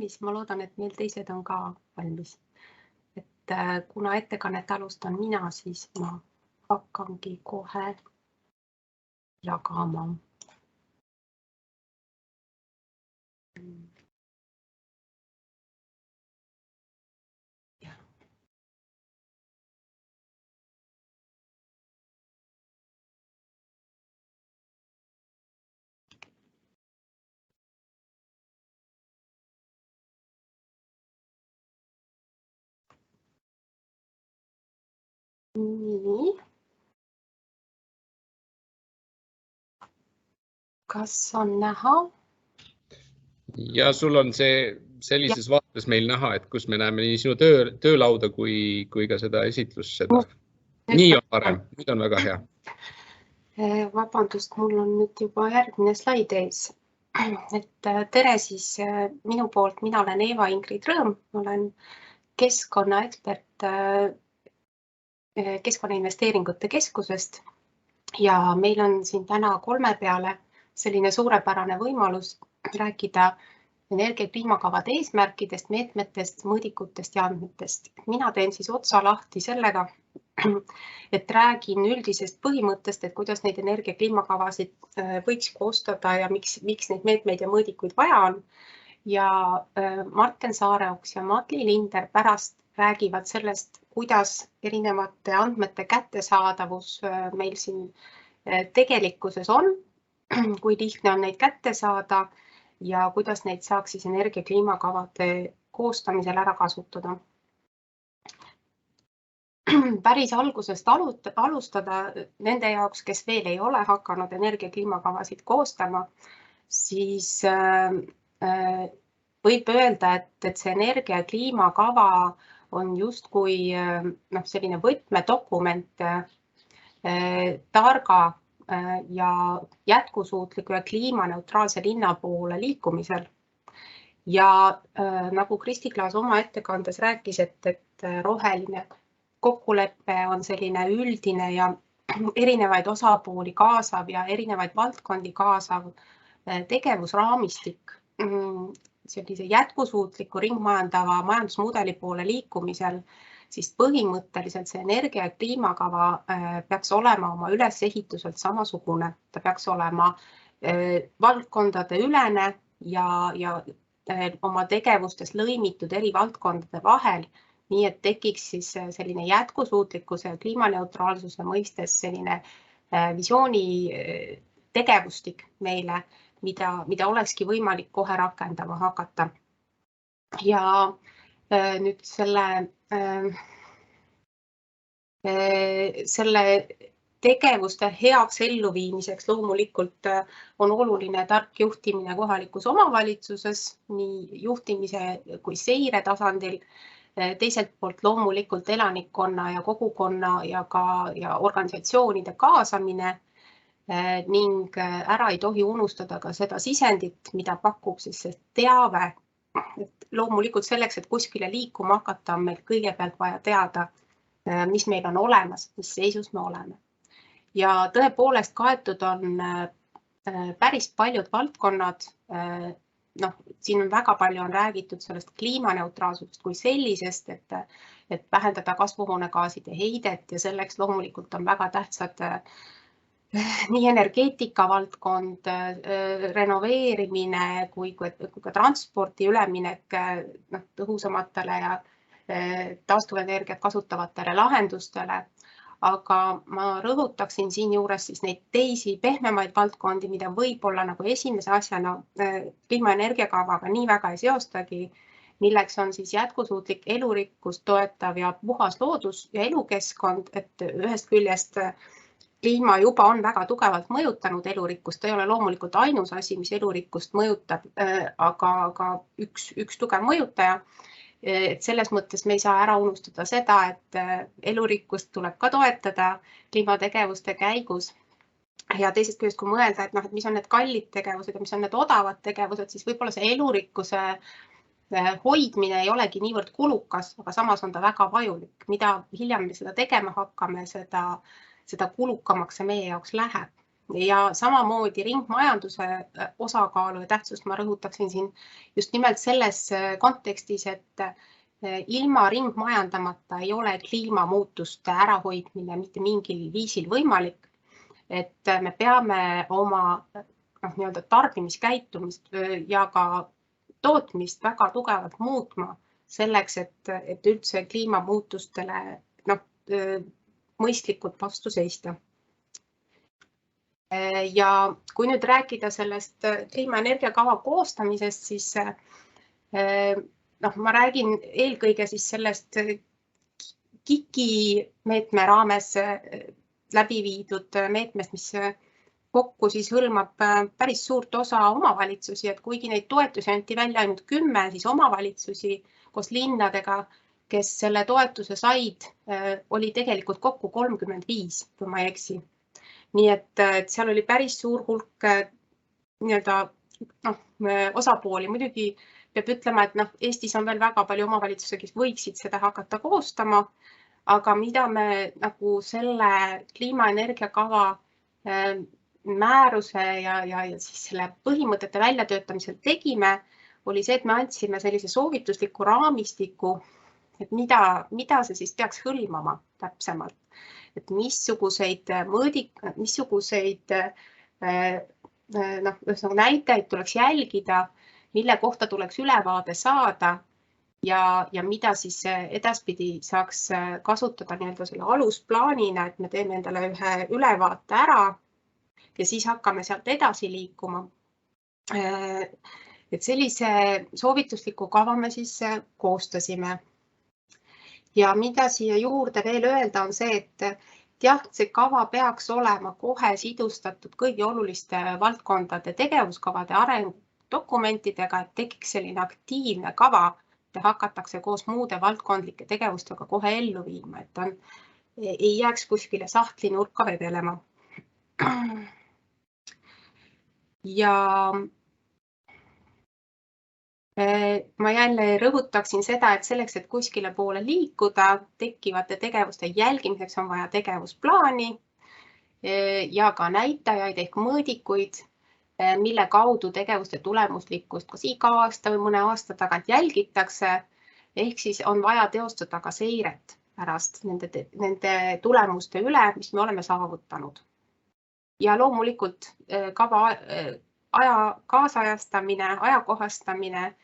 valmis, ma loodan, et meil teised on ka valmis. Et kuna ettekannet alustan mina, siis ma hakkangi kohe jagama. Nii. Kas on näha? Ja sul on see sellises vaates meil näha, et kus me näeme nii sinu töölauda kui ka seda esitlust. Nii on parem, nüüd on väga hea. Vabandust, mul on nüüd juba järgmine slaid ees. Et tere siis minu poolt, mina olen Eva-Ingrid Rõõm, olen keskkonnaekspert Keskkonnainvesteeringute Keskusest ja meil on siin täna 3 peale selline suurepärane võimalus rääkida energia kliimakavade eesmärkidest, meetmetest, mõõdikutest ja andmetest. Mina teen siis otsa lahti sellega, et räägin üldisest põhimõttest, et kuidas neid energia kliimakavasid võiks koostada ja miks neid meetmeid ja mõõdikuid vaja on. Ja Marten Saareoks ja Matli Linder pärast räägivad sellest, kuidas erinevate andmete kättesaadavus meil siin tegelikkuses on, kui lihtne on neid kätte saada ja kuidas neid saaks siis energia kliimakavade koostamisel ära kasutada. Päris algusest alustada nende jaoks, kes veel ei ole hakanud energia kliimakavasid koostama, siis võib öelda, et see energia kliimakava on justkui selline võtmedokument targa ja jätkusuutliku ja kliimaneutraalse linna poole liikumisel. Ja nagu Kristi Klaas oma ettekandes rääkis, et roheline kokkulepe on selline üldine ja erinevaid osapooli kaasav ja erinevaid valdkondi kaasav tegevusraamistik sellise jätkusuutliku ringmajandava majandusmudeli poole liikumisel, siis põhimõtteliselt see energia ja kliimakava peaks olema oma ülesehituselt samasugune. Ta peaks olema valdkondade ülene ja oma tegevustes lõimitud eri valdkondade vahel, nii et tekiks siis selline jätkusuutlikkuse ja kliimaneutraalsuse mõistes selline visiooni tegevustik meile, mida olekski võimalik kohe rakendama hakata. Ja nüüd selle tegevuste heaks elluviimiseks loomulikult on oluline tark juhtimine kohalikus omavalitsuses, nii juhtimise kui seire tasandil. Teiselt poolt loomulikult elanikkonna ja kogukonna ja organisatsioonide kaasamine ning ära ei tohi unustada ka seda sisendit, mida pakub siis see teave. Et loomulikult selleks, et kuskile liikuma hakata, on meil kõigepealt vaja teada, mis meil on olemas, mis seisus me oleme. Ja tõepoolest kaetud on päris paljud valdkonnad. Siin on väga palju räägitud sellest kliimaneutraalsusest kui sellisest, et vähendada kasvuhoonegaaside heidet ja selleks loomulikult on väga tähtsad nii energeetika valdkond, renoveerimine kui ka transpordi üleminek tõhusamatele ja taastuvenergiat kasutavatele lahendustele. Aga ma rõhutaksin siin juures siis neid teisi pehmemaid valdkondi, mida võib-olla nagu esimese asjana kliimaenergiakavaga nii väga ei seostagi, milleks on siis jätkusuutlik elurikkust toetav ja puhas loodus ja elukeskkond, et ühest küljest kliima juba on väga tugevalt mõjutanud elurikkust, ta ei ole loomulikult ainus asi, mis elurikkust mõjutab, aga üks tugev mõjutaja. Et selles mõttes me ei saa ära unustada seda, et elurikkust tuleb ka toetada kliimategevuste käigus. Ja teisest küljest, kui mõelda, et mis on need kallid tegevused ja mis on need odavad tegevused, siis võib-olla see elurikkuse hoidmine ei olegi niivõrd kulukas, aga samas on ta väga vajulik. Mida hiljem me seda tegema hakkame, seda kulukamaks see meie jaoks läheb. ja samamoodi ringmajanduse osakaalu ja tähtsust ma rõhutaksin siin just nimelt selles kontekstis, et ilma ringmajandamata ei ole kliimamuutuste ärahoidmine mitte mingil viisil võimalik. Et me peame oma nii-öelda tarbimiskäitumist ja ka tootmist väga tugevalt muutma selleks, et üldse kliimamuutustele mõistlikult vastu seista. Ja kui nüüd rääkida sellest kliimaenergiakava koostamisest, siis ma räägin eelkõige siis sellest KIK-i meetme raames läbi viidud meetmest, mis kokku siis hõlmab päris suurt osa omavalitsusi, et kuigi neid toetusi anti välja ainult 10, siis omavalitsusi koos linnadega, kes selle toetuse said, oli tegelikult kokku 35, kui ma ei eksi. Nii et seal oli päris suur hulk osapooli. Muidugi peab ütlema, et Eestis on veel väga palju omavalitsusi, kes võiksid seda hakata koostama, aga mida me selle kliimaenergiakava määruse ja siis selle põhimõtete väljatöötamisel tegime, oli see, et me andsime sellise soovitusliku raamistiku, et mida see siis peaks hõlmama täpsemalt, et missuguseid näitajaid tuleks jälgida, mille kohta tuleks ülevaade saada ja mida siis edaspidi saaks kasutada nii-öelda selle alusplaanina, et me teeme endale ühe ülevaate ära ja siis hakkame sealt edasi liikuma. Et sellise soovitusliku kava me siis koostasime. Ja mida siia juurde veel öelda on see, et jah, see kava peaks olema kohe sidustatud kõigi oluliste valdkondade tegevuskavade arengudokumentidega, et tekiks selline aktiivne kava, et hakatakse koos muude valdkondlike tegevustega kohe ellu viima, et ta ei jääks kuskile sahtlinurka vedelema. Ja ma jälle rõhutaksin seda, et selleks, et kuskile poole liikuda, tekkivate tegevuste jälgimiseks on vaja tegevusplaani ja ka näitajaid ehk mõõdikuid, mille kaudu tegevuste tulemuslikkust kas iga aasta või mõne aasta tagant jälgitakse. Ehk siis on vaja teostada ka seiret pärast nende tulemuste üle, mis me oleme saavutanud. Ja loomulikult kava aja kaasajastamine, ajakohastamine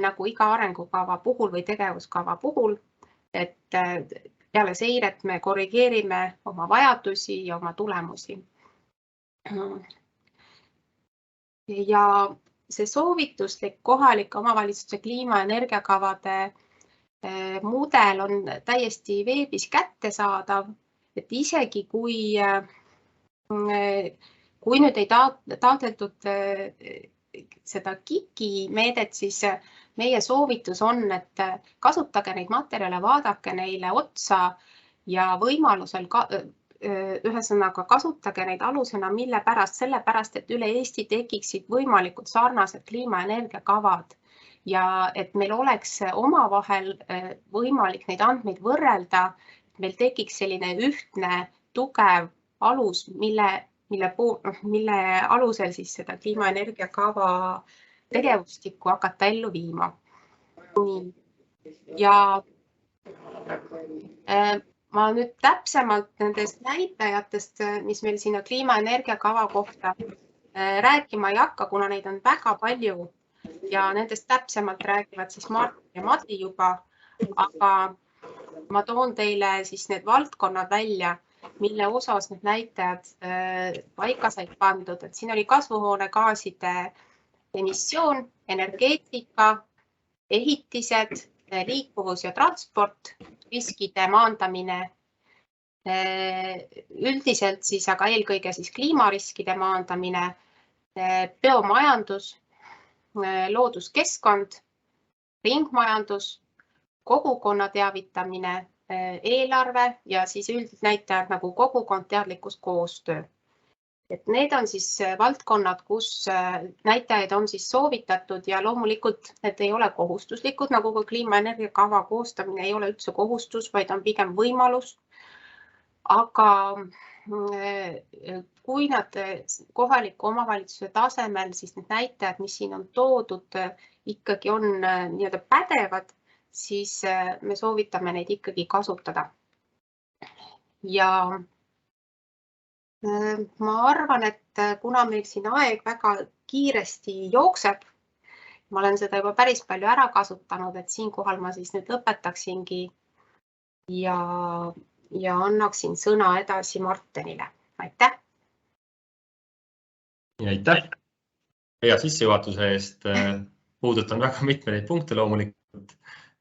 nagu iga arengukava puhul või tegevuskava puhul, et peale seiret me korrigeerime oma vajadusi ja oma tulemusi. Ja see soovituslik kohalike omavalitsuste kliimaenergiakavade mudel on täiesti veebis kättesaadav, et isegi kui nüüd ei taotletud seda KIK-i meedet, siis meie soovitus on, et kasutage neid materjale, vaadake neile otsa ja võimalusel ühesõnaga kasutage neid alusena, mille pärast, sellepärast, et üle Eesti tekiksid võimalikult sarnased kliimaenergiakavad ja et meil oleks omavahel võimalik neid andmeid võrrelda, et meil tekiks selline ühtne, tugev alus, mille alusel siis seda kliimaenergiakava tegevustikku hakata ellu viima. Ja ma nüüd täpsemalt nendest näitajatest, mis meil sinna kliimaenergiakava kohta rääkima ei hakka, kuna neid on väga palju ja nendest täpsemalt räägivad siis Mart ja Madi juba, aga ma toon teile siis need valdkonnad välja, mille osas need näitajad paika said pandud, et siin oli kasvuhoonegaaside emissioon, energeetika, ehitised, liikuvus ja transport, riskide maandamine, üldiselt siis, aga eelkõige siis kliimariskide maandamine, biomajandus, looduskeskkond, ringmajandus, kogukonna teavitamine, eelarve ja siis üldised näitajad nagu kogukond, teadlikkus, koostöö. Et need on siis valdkonnad, kus näitajaid on siis soovitatud ja loomulikult need ei ole kohustuslikud, nagu ka kliimaenergiakava koostamine ei ole üldse kohustus, vaid on pigem võimalus. Aga kui nad kohaliku omavalitsuse tasemel, siis need näitajad, mis siin on toodud, ikkagi on nii-öelda pädevad, siis me soovitame neid ikkagi kasutada. Ja ma arvan, et kuna meil siin aeg väga kiiresti jookseb, ma olen seda juba päris palju ära kasutanud, et siinkohal ma siis nüüd lõpetaksingi ja annaksin sõna edasi Martenile. Aitäh! Aitäh! Hea sissejuhatuse eest. Puudutan väga mitmeid punkte loomulikult,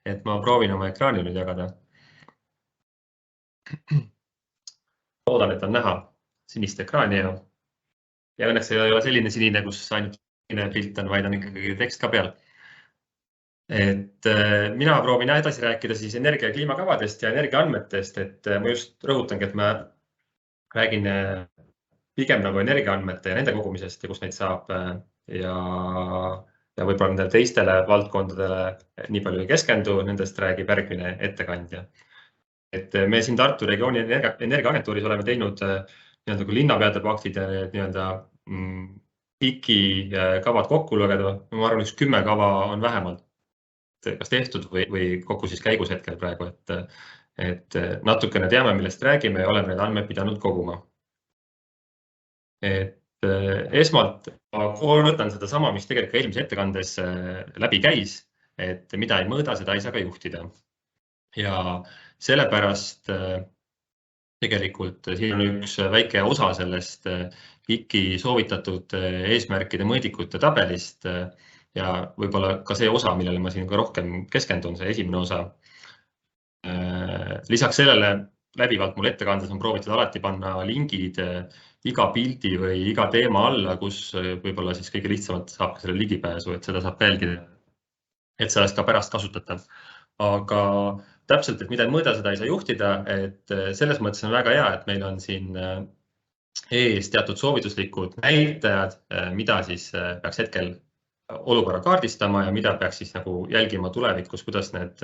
et ma proovin oma ekraani nüüd jagada. Loodan, et on näha sinist ekraani ja õnneks ei ole selline sinine, kus ainult pilt on, vaid on ikkagi tekst ka peal. Et mina proovin edasi rääkida siis energia- ja kliimakavadest ja energiaandmetest, et ma just rõhutangi, et ma räägin pigem nagu energiaandmete ja nende kogumisest ja kus neid saab ja võib-olla nendele teistele valdkondadele nii palju ei keskendu, nendest räägib järgmine ettekandja. Et me siin Tartu regiooni energiaagentuuris oleme teinud nii-öelda kui linnapeade paktid ja nii-öelda PIK-i kavad kokku lugeda. Ma arvan, 10 kava on vähemalt kas tehtud või kokku siis käigus hetkel praegu, et natukene teame, millest räägime ja oleme need andmed pidanud koguma. Et esmalt ma kordan seda sama, mis tegelikult eelmise ettekandes läbi käis, et mida ei mõõda, seda ei saa ka juhtida. Ja sellepärast tegelikult siin on üks väike osa sellest PIK-i soovitatud eesmärkide mõõdikute tabelist ja võib-olla ka see osa, millele ma siin ka rohkem keskendun, see esimene osa. Lisaks sellele läbivalt mul ettekandes on proovitud alati panna lingid iga pildi või iga teema alla, kus võib-olla siis kõige lihtsamalt saab ka selle ligipääsu, et seda saab jälgida, et see oleks ka pärast kasutatav. Aga täpselt, et mida ei mõõda, seda ei saa juhtida, et selles mõttes on väga hea, et meil on siin ees teatud soovituslikud näitajad, mida siis peaks hetkel olukorra kaardistama ja mida peaks siis nagu jälgima tulevikus, kuidas need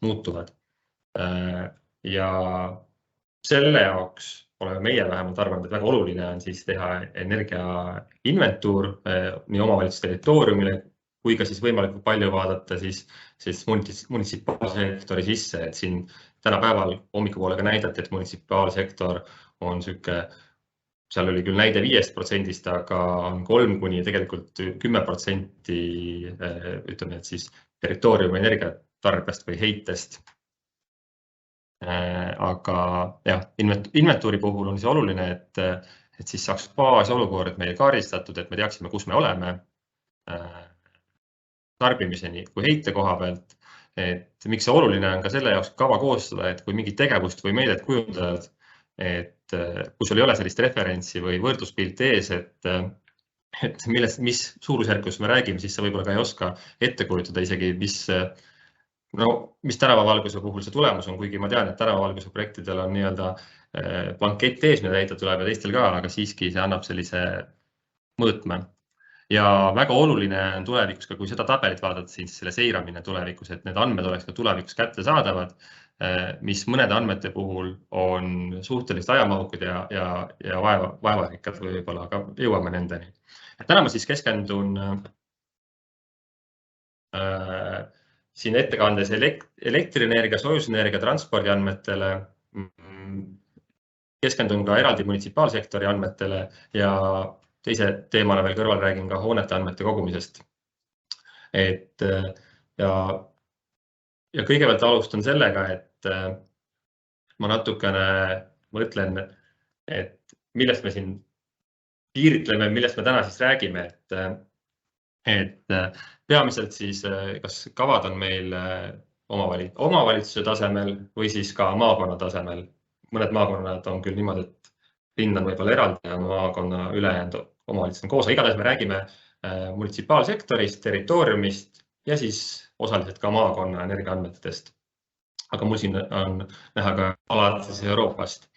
muutuvad. Ja selle jaoks oleme meie vähemalt arvanud, et väga oluline on siis teha energiainventuur nii omavalitsuse territooriumile, kui ka siis võimalikult palju vaadata siis munitsipaalsektori sisse, et siin tänapäeval hommikupoole ka näidati, et munitsipaalsektor on sihuke, seal oli küll näide 5%, aga on 3 kuni tegelikult 10% ütleme, et siis territooriumi energiatarbest või heitest. Aga jah, inventuuri puhul on see oluline, et siis saaks baasolukord meil kaardistatud, et me teaksime, kus me oleme tarbimiseni kui heite koha pealt. Et miks see oluline on ka selle jaoks kava koostada, et kui mingit tegevust või meedet kujundad, et kui sul ei ole sellist referentsi või võrdluspilti ees, et mis suurusjärgus me räägime, siis sa võib-olla ka ei oska ette kujutada isegi, mis tänavavalguse puhul see tulemus on, kuigi ma tean, et tänavavalguse projektidel on nii-öelda blankett ees, mida täita tuleb ja teistel ka, aga siiski see annab sellise mõõtme. Ja väga oluline on tulevikus ka, kui seda tabelit vaadata, siis selle seiramine tulevikus, et need andmed oleks ka tulevikus kättesaadavad, mis mõnede andmete puhul on suhteliselt ajamahukad ja vaevarikkad võib-olla, aga jõuame nendeni. Täna ma siis keskendun siin ettekandes elektrienergia, soojusenergia, transpordi andmetele, keskendun ka eraldi munitsipaalsektori andmetele ja teise teemana veel kõrval räägin ka hoonete andmete kogumisest. Ja kõigepealt alustan sellega, et ma natukene mõtlen, et millest me siin piiritleme, millest me täna siis räägime, et peamiselt siis kas kavad on meil omavalitsuse tasemel või siis ka maakonna tasemel. Mõned maakonnad on küll niimoodi, et linn on võib-olla eraldi ja maakonna ülejäänud omavalitsus on koos. Igatahes me räägime munitsipaalsektorist, territooriumist ja siis osaliselt ka maakonna energiaandmetest. Aga mul siin on näha ka alates Euroopast.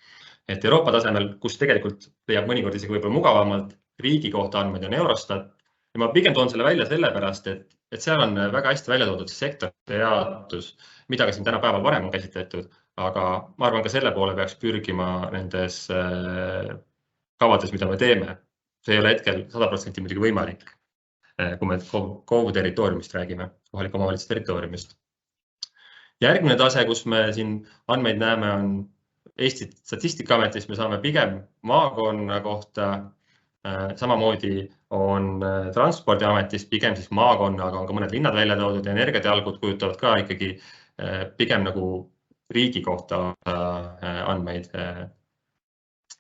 Et Euroopa tasemel, kus tegelikult leiab mõnikord isegi võib-olla mugavamalt, riigi kohta andmeid on Eurostat. Ja ma pigem toon selle välja sellepärast, et seal on väga hästi välja toodud sektorite jaotus, mida ka siin tänapäeval varem on käsitletud, aga ma arvan, ka selle poole peaks pürgima nendes kavades, mida me teeme. See ei ole hetkel 100% muidugi võimalik, kui me kogu territooriumist räägime, kohaliku omavalitsuse territooriumist. Järgmine tase, kus me siin andmeid näeme, on Eesti Statistikaametis, me saame pigem maakonna kohta, samamoodi on Transpordiametis pigem siis maakonna, aga on ka mõned linnad välja toodud ja energiatalgud kujutavad ka ikkagi pigem nagu riigi kohta andmeid.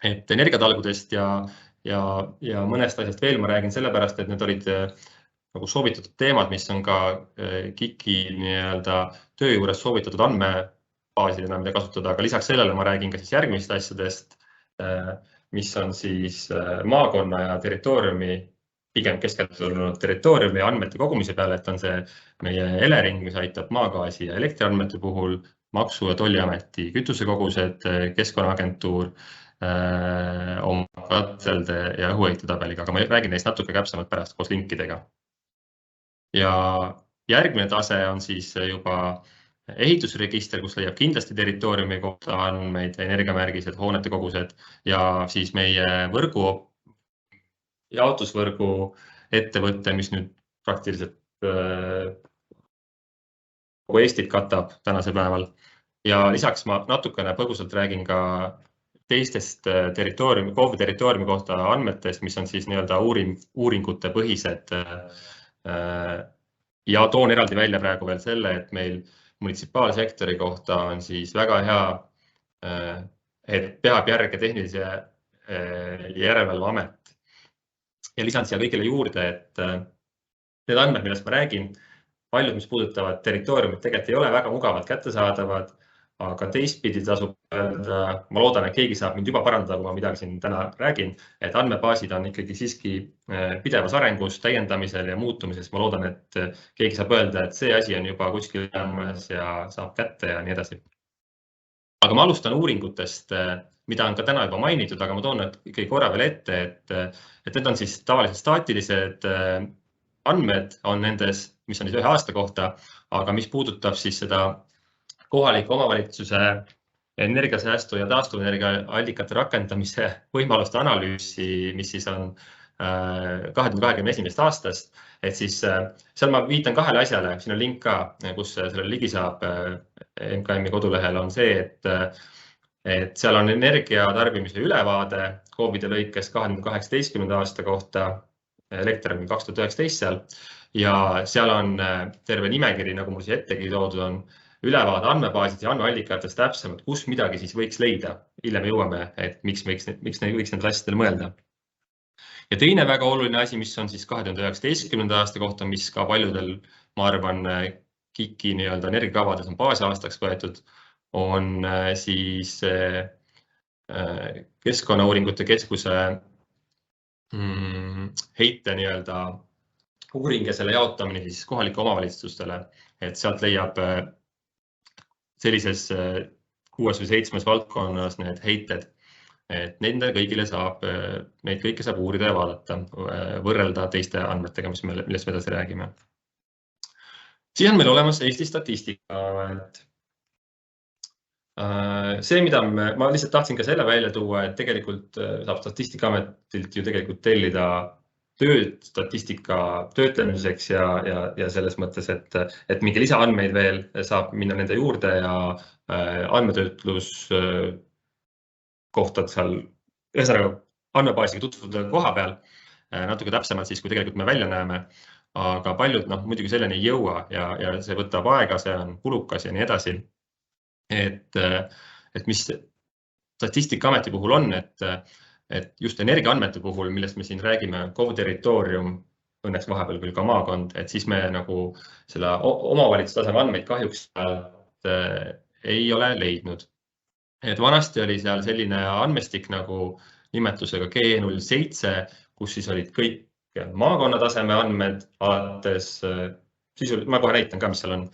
Et energiatalgudest ja mõnest asjast veel ma räägin sellepärast, et need olid nagu soovitatud teemad, mis on ka KIK-i töö juures soovitatud andmebaasidena, mida kasutada, aga lisaks sellele ma räägin ka siis järgmist asjadest, mis on siis maakonna ja territooriumi, pigem keskendunud territooriumi andmete kogumise peale, et on see meie Elering, mis aitab maagaasi ja elektriandmete puhul, Maksu- ja Tolliameti kütusekogused, Keskkonnaagentuur, oma katelde ja õhuheite tabeliga, aga ma räägin neist natuke täpsemalt pärast koos linkidega. Ja järgmine tase on siis juba ehitusregister, kus leiab kindlasti territooriumi kohta andmeid, energiamärgised, hoonete kogused ja siis meie jaotusvõrgu ettevõte, mis nüüd praktiliselt kogu Eestit katab tänase päeval. Ja lisaks ma natukene põgusalt räägin ka teistest KOV territooriumi kohta andmetest, mis on siis uuringute põhised. Ja toon eraldi välja praegu veel selle, et meil munitsipaalsektori kohta on siis väga hea, et peab järge tehnilise järelevalveamet. Ja lisan siia kõigile juurde, et need andmed, millest ma räägin, paljud, mis puudutavad territooriumit, tegelikult ei ole väga mugavalt kättesaadavad, aga teistpidi tasub öelda, ma loodan, et keegi saab mind juba parandada, kui ma midagi siin täna räägin, et andmebaasid on ikkagi siiski pidevas arengus, täiendamisel ja muutumises. Ma loodan, et keegi saab öelda, et see asi on juba kuskil olemas ja saab kätte ja nii edasi. Aga ma alustan uuringutest, mida on ka täna juba mainitud, aga ma toon ikkagi korra veel ette, et need on siis tavaliselt staatilised andmed on nendes, mis on siis ühe aasta kohta, aga mis puudutab siis seda kohaliku omavalitsuse energiasäästu ja taastuvenergiaallikate rakendamise võimaluste analüüsi, mis siis on 2021. aastast. Et siis seal ma viitan kahele asjale, siin on link ka, kus sellele ligi saab MKM-i kodulehel on see, et seal on energiatarbimise ülevaade KOV-ide lõikes 2018. aasta kohta, elekter on 2019 seal ja seal on terve nimekiri, nagu mul siia ettegi toodud on, ülevaade andmebaasid ja andmeallikatest täpsemalt, kus midagi siis võiks leida. Hiljem jõuame, et miks võiks nendel asjadel mõelda. Ja teine väga oluline asi, mis on siis 2019. aasta kohta, mis ka paljudel, ma arvan, KIK-i energiakavades on baasiaastaks võetud, on siis Keskkonnauuringute Keskuse heite uuring ja selle jaotamine siis kohalike omavalitsustele, et sealt leiab sellises 6 või 7 valdkonnas need heited, et neid kõigile saab uurida ja vaadata, võrrelda teiste andmetega, millest me edasi räägime. Siis on meil olemas Eesti Statistikaamet. See, mida ma lihtsalt tahtsin ka selle välja tuua, et tegelikult saab Statistikaametilt ju tegelikult tellida tööd statistika töötlemiseks ja selles mõttes, et mingi lisaandmeid veel saab minna nende juurde ja andmetöötlus kohtad seal, ühesõnaga andmebaasiga tutvuda koha peal natuke täpsemalt siis, kui tegelikult me välja näeme, aga paljud muidugi selleni ei jõua ja see võtab aega, see on kulukas ja nii edasi. Et mis Statistikaameti puhul on, et just energiaandmete puhul, millest me siin räägime, KOV territoorium, õnneks vahepeal küll ka maakond, et siis me nagu selle omavalitsustaseme andmeid kahjuks ei ole leidnud. Et vanasti oli seal selline andmestik nagu nimetusega G07, kus siis olid kõik maakonnataseme andmed alates, ma kohe näitan ka, mis seal on,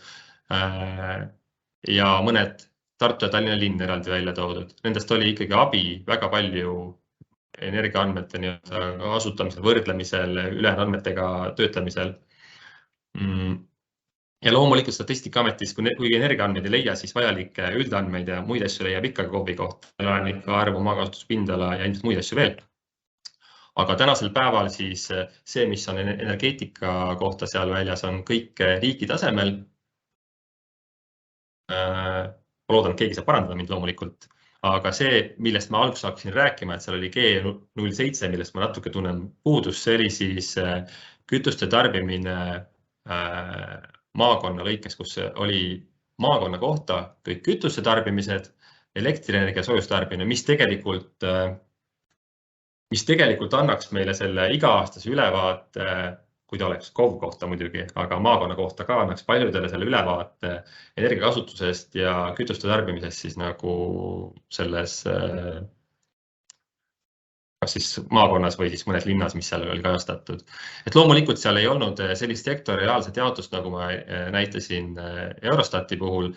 ja mõned Tartu ja Tallinna linn eraldi välja toodud. Nendest oli ikkagi abi väga palju energiaandmete kasutamisel, võrdlemisel, ülejäänud andmetega töötlemisel. Ja loomulikult Statistikaametis, kui energiaandmeid ei leia, siis vajalikke üldandmeid ja muid asju leiab ikka KOV-i kohta, elanike arvu, maakasutuspindala ja ilmselt muid asju veel. Aga tänasel päeval siis see, mis on energeetika kohta seal väljas, on kõik riigi tasemel. Ma loodan, et keegi saab parandada mind loomulikult, aga see, millest ma alguses hakkasin rääkima, et seal oli G07, millest ma natuke tunnen puudus, see oli siis kütuste tarbimine maakonna lõikes, kus oli maakonna kohta kõik kütuste tarbimised, elektrienergia soojustarbimine, mis tegelikult annaks meile selle iga-aastase ülevaate, kui ta oleks KOV kohta muidugi, aga maakonna kohta ka annaks paljudele selle ülevaate energiakasutusest ja kütuste tarbimisest siis nagu selles kas siis maakonnas või siis mõnes linnas, mis seal oli kajastatud. Et loomulikult seal ei olnud sellist sektoriaalset jaotust, nagu ma näitasin Eurostati puhul.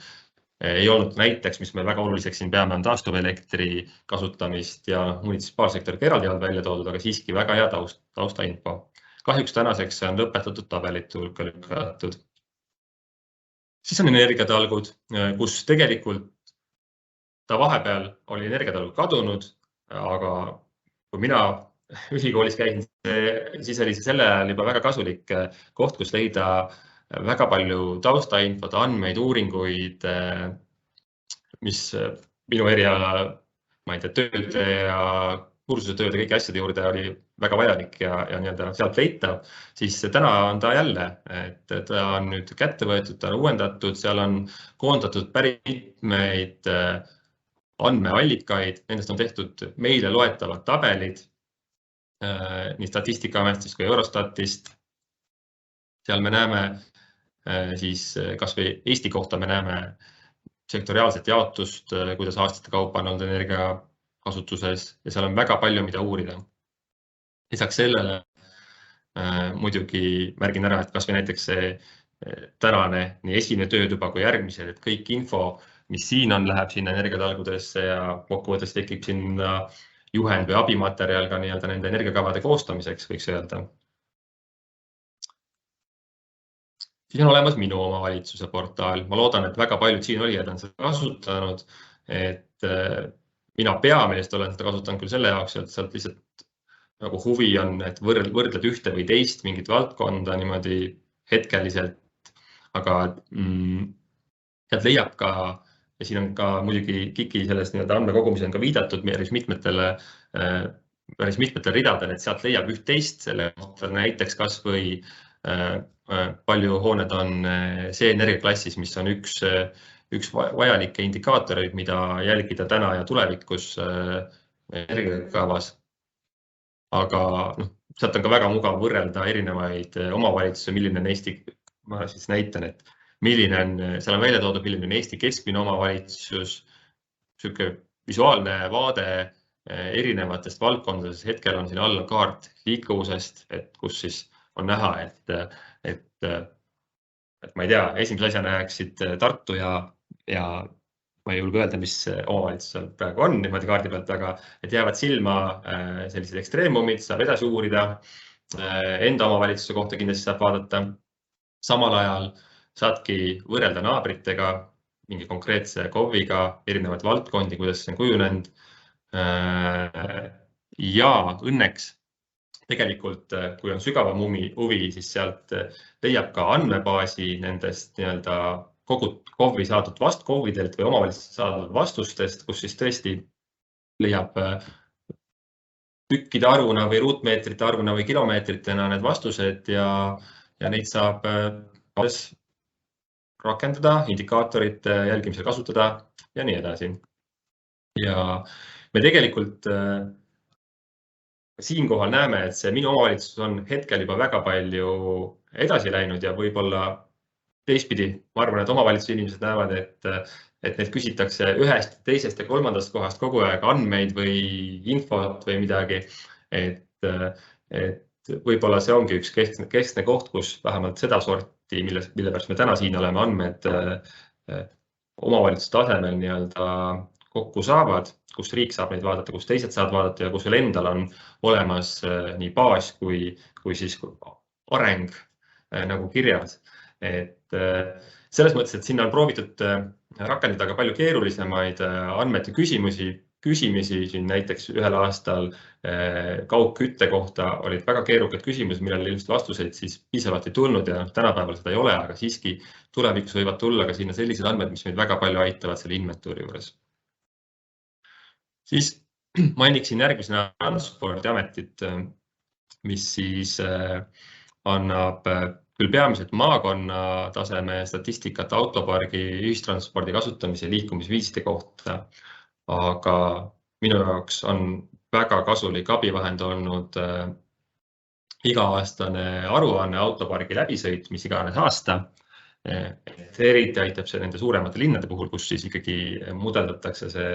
Ei olnud näiteks, mis me väga oluliseks siin peame, on taastuvelektri kasutamist ja munitsipaalsektoriga eraldi olnud välja toodud, aga siiski väga hea taustainfo. Kahjuks tänaseks on lõpetatud tabelit hulka lükatud. Siis on energiatalgud, kus tegelikult ta vahepeal oli energiatalg kadunud, aga kui mina ülikoolis käisin, siis oli selle ajal juba väga kasulik koht, kus leida väga palju taustainfot, andmeid, uuringuid, mis minu eriala, ma ei tea, tööde ja kursuse tööde kõigi asjade juurde oli väga vajalik ja nii-öelda sealt leitav, siis täna on ta jälle, et ta on nüüd kätte võetud, ta on uuendatud, seal on koondatud päris mitmeid andmeallikaid, nendest on tehtud meile loetavad tabelid nii Statistikaametist kui Eurostatist. Seal me näeme siis kas või Eesti kohta me näeme sektoriaalset jaotust, kuidas aastate kaupa on olnud energia kasutuses ja seal on väga palju, mida uurida. Lisaks sellele muidugi märgin ära, et kas või näiteks see tänane nii esimene töötuba kui järgmised, et kõik info, mis siin on, läheb sinna energiatalgudesse ja kokkuvõttes tekib sinna juhend või abimaterjal ka nii-öelda nende energiakavade koostamiseks, võiks öelda. Siis on olemas minu omavalitsuse portaal. Ma loodan, et väga paljud siin olijad on seda kasutanud, et mina peamiselt olen seda kasutanud küll selle jaoks, et sealt lihtsalt nagu huvi on, et võrdled ühte või teist mingit valdkonda niimoodi hetkeliselt, aga sealt leiab ka ja siin on ka muidugi KIK-i selles andmekogumisel on ka viidatud päris mitmetele ridadele, et sealt leiab üht-teist selle kohta näiteks kas või palju hooned on see energiaklassis, mis on üks vajalikke indikaatoreid, mida jälgida täna ja tulevikus energiakavas. Aga sealt on ka väga mugav võrrelda erinevaid omavalitsusi, milline on Eesti, ma siis näitan, et milline on, seal on välja toodud, milline on Eesti keskmine omavalitsus, selline visuaalne vaade erinevatest valdkondadest. Hetkel on siin alla kaart liikuvusest, et kus siis on näha, et ma ei tea, esimese asjana jääksid Tartu ja ma ei julge öelda, mis omavalitsus seal praegu on niimoodi kaardi pealt, aga et jäävad silma sellised ekstreemumid, saab edasi uurida. Enda omavalitsuse kohta kindlasti saab vaadata. Samal ajal saadki võrrelda naabritega, mingi konkreetse KOV-iga, erinevaid valdkondi, kuidas see on kujunenud. Ja õnneks tegelikult, kui on sügavam huvi, siis sealt leiab ka andmebaasi nendest nii-öelda kogu KOV-i saadud KOV-idelt või omavalitsuste saadud vastustest, kus siis tõesti leiab tükkide arvuna või ruutmeetrite arvuna või kilomeetritena need vastused ja neid saab rakendada, indikaatorite jälgimisel kasutada ja nii edasi. Ja me tegelikult siinkohal näeme, et see minu omavalitsus on hetkel juba väga palju edasi läinud ja võib-olla teistpidi, ma arvan, et omavalitsuse inimesed näevad, et neid küsitakse ühest, teisest ja kolmandast kohast kogu aeg andmeid või infot või midagi. Et võib-olla see ongi üks keskne koht, kus vähemalt seda sorti, mille pärast me täna siin oleme, andmed omavalitsuse tasemel nii-öelda kokku saavad, kus riik saab neid vaadata, kus teised saavad vaadata ja kus veel endal on olemas nii baas kui siis areng nagu kirjas. et selles mõttes, et sinna on proovitud rakendada ka palju keerulisemaid andmete küsimisi, siin näiteks ühel aastal kaugkütte kohta olid väga keerukad küsimused, millele ilmselt vastuseid siis piisavalt ei tulnud ja tänapäeval seda ei ole, aga siiski tulevikus võivad tulla ka sinna sellised andmed, mis meid väga palju aitavad selle inventuuri juures. Siis mainiksin järgmisena Transpordiametit, mis siis annab küll peamiselt maakonna taseme statistikat autopargi, ühistranspordi kasutamise ja liikumisviiside kohta, aga minu jaoks on väga kasulik abivahend olnud iga-aastane aruanne autopargi läbisõit, mis iganes aasta. Eriti aitab see nende suuremate linnade puhul, kus siis ikkagi mudeldatakse see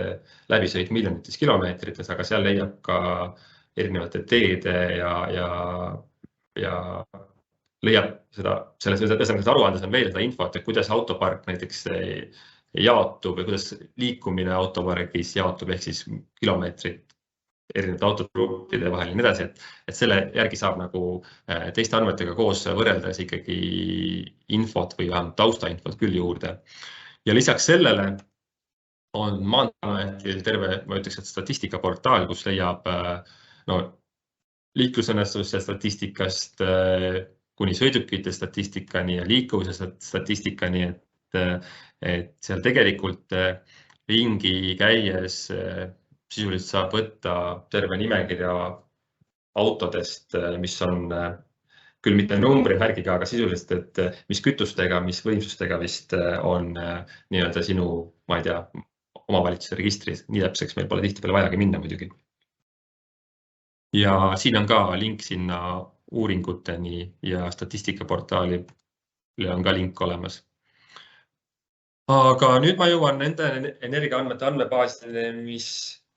läbisõit miljonites kilomeetrites, aga seal leiab ka erinevate teede ja leiab seda, selles aruandes on veel seda infot, et kuidas autopark näiteks jaotub või kuidas liikumine autopargis jaotub, ehk siis kilomeetrid erinevate autogruppide vahel ja nii edasi, et selle järgi saab nagu teiste andmetega koos võrreldes ikkagi infot või vähemalt taustainfot küll juurde. Ja lisaks sellele on Maanteeametil terve, ma ütleks, et statistikaportaal, kus leiab liiklusõnnetuste statistikast kuni sõidukite statistikani ja liikuvuse statistikani, et seal tegelikult ringi käies sisuliselt saab võtta terve nimekirja autodest, mis on küll mitte numbrimärgiga, aga sisuliselt, et mis kütustega, mis võimsustega vist on nii-öelda sinu, ma ei tea, omavalitsuse registris. Nii täpseks meil pole tihtipeale vajagi minna muidugi. Ja siin on ka link sinna uuringuteni ja statistikaportaali on ka link olemas. Aga nüüd ma jõuan nende energiaandmete andmebaasidele, mis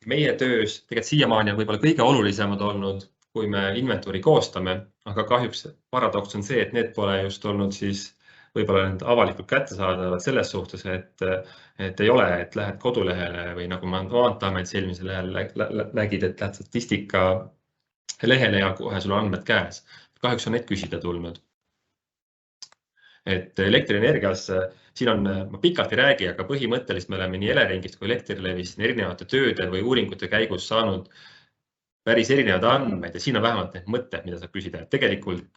meie töös tegelikult siiamaani on võib-olla kõige olulisemad olnud, kui me inventuuri koostame, aga kahjuks paradoks on see, et need pole just olnud siis võib-olla need avalikult kättesaadavad selles suhtes, et ei ole, et lähed kodulehele või nagu Maanteeameti eelmisel lehel nägid, et lähed statistika lehele ja kohe sul andmed käes. Kahjuks on neid küsida tulnud. Et elektrienergias, siin on, ma pikalt ei räägi, aga põhimõttelist me oleme nii Eleringist kui Elektrilevist erinevate tööde või uuringute käigus saanud päris erinevad andmeid ja siin on vähemalt need mõtted, mida saab küsida. Et tegelikult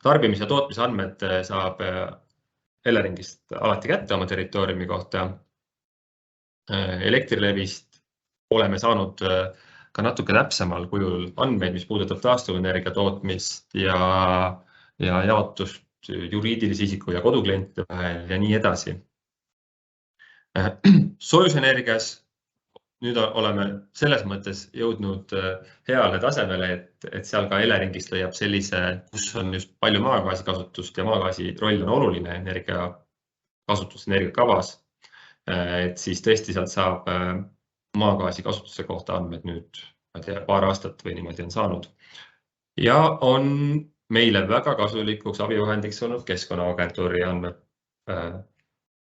tarbimis- ja tootmise andmed saab Eleringist alati kätte oma territooriumi kohta. Elektrilevist oleme saanud ka natuke täpsemal kujul andmeid, mis puudutab taastuvenergia tootmist ja jaotust juriidilise isiku ja koduklientide vahel ja nii edasi. Soojusenergias nüüd oleme selles mõttes jõudnud heale tasemele, et seal ka Eleringist leiab sellise, kus on just palju maagaasi kasutust ja maagaasi roll on oluline energia kasutus energiakavas. Et siis tõesti sealt saab maagaasi kasutuse kohta andmed nüüd, ma tea, paar aastat või niimoodi on saanud. Ja on meile väga kasulikuks abivahendiks olnud Keskkonnaagentuuri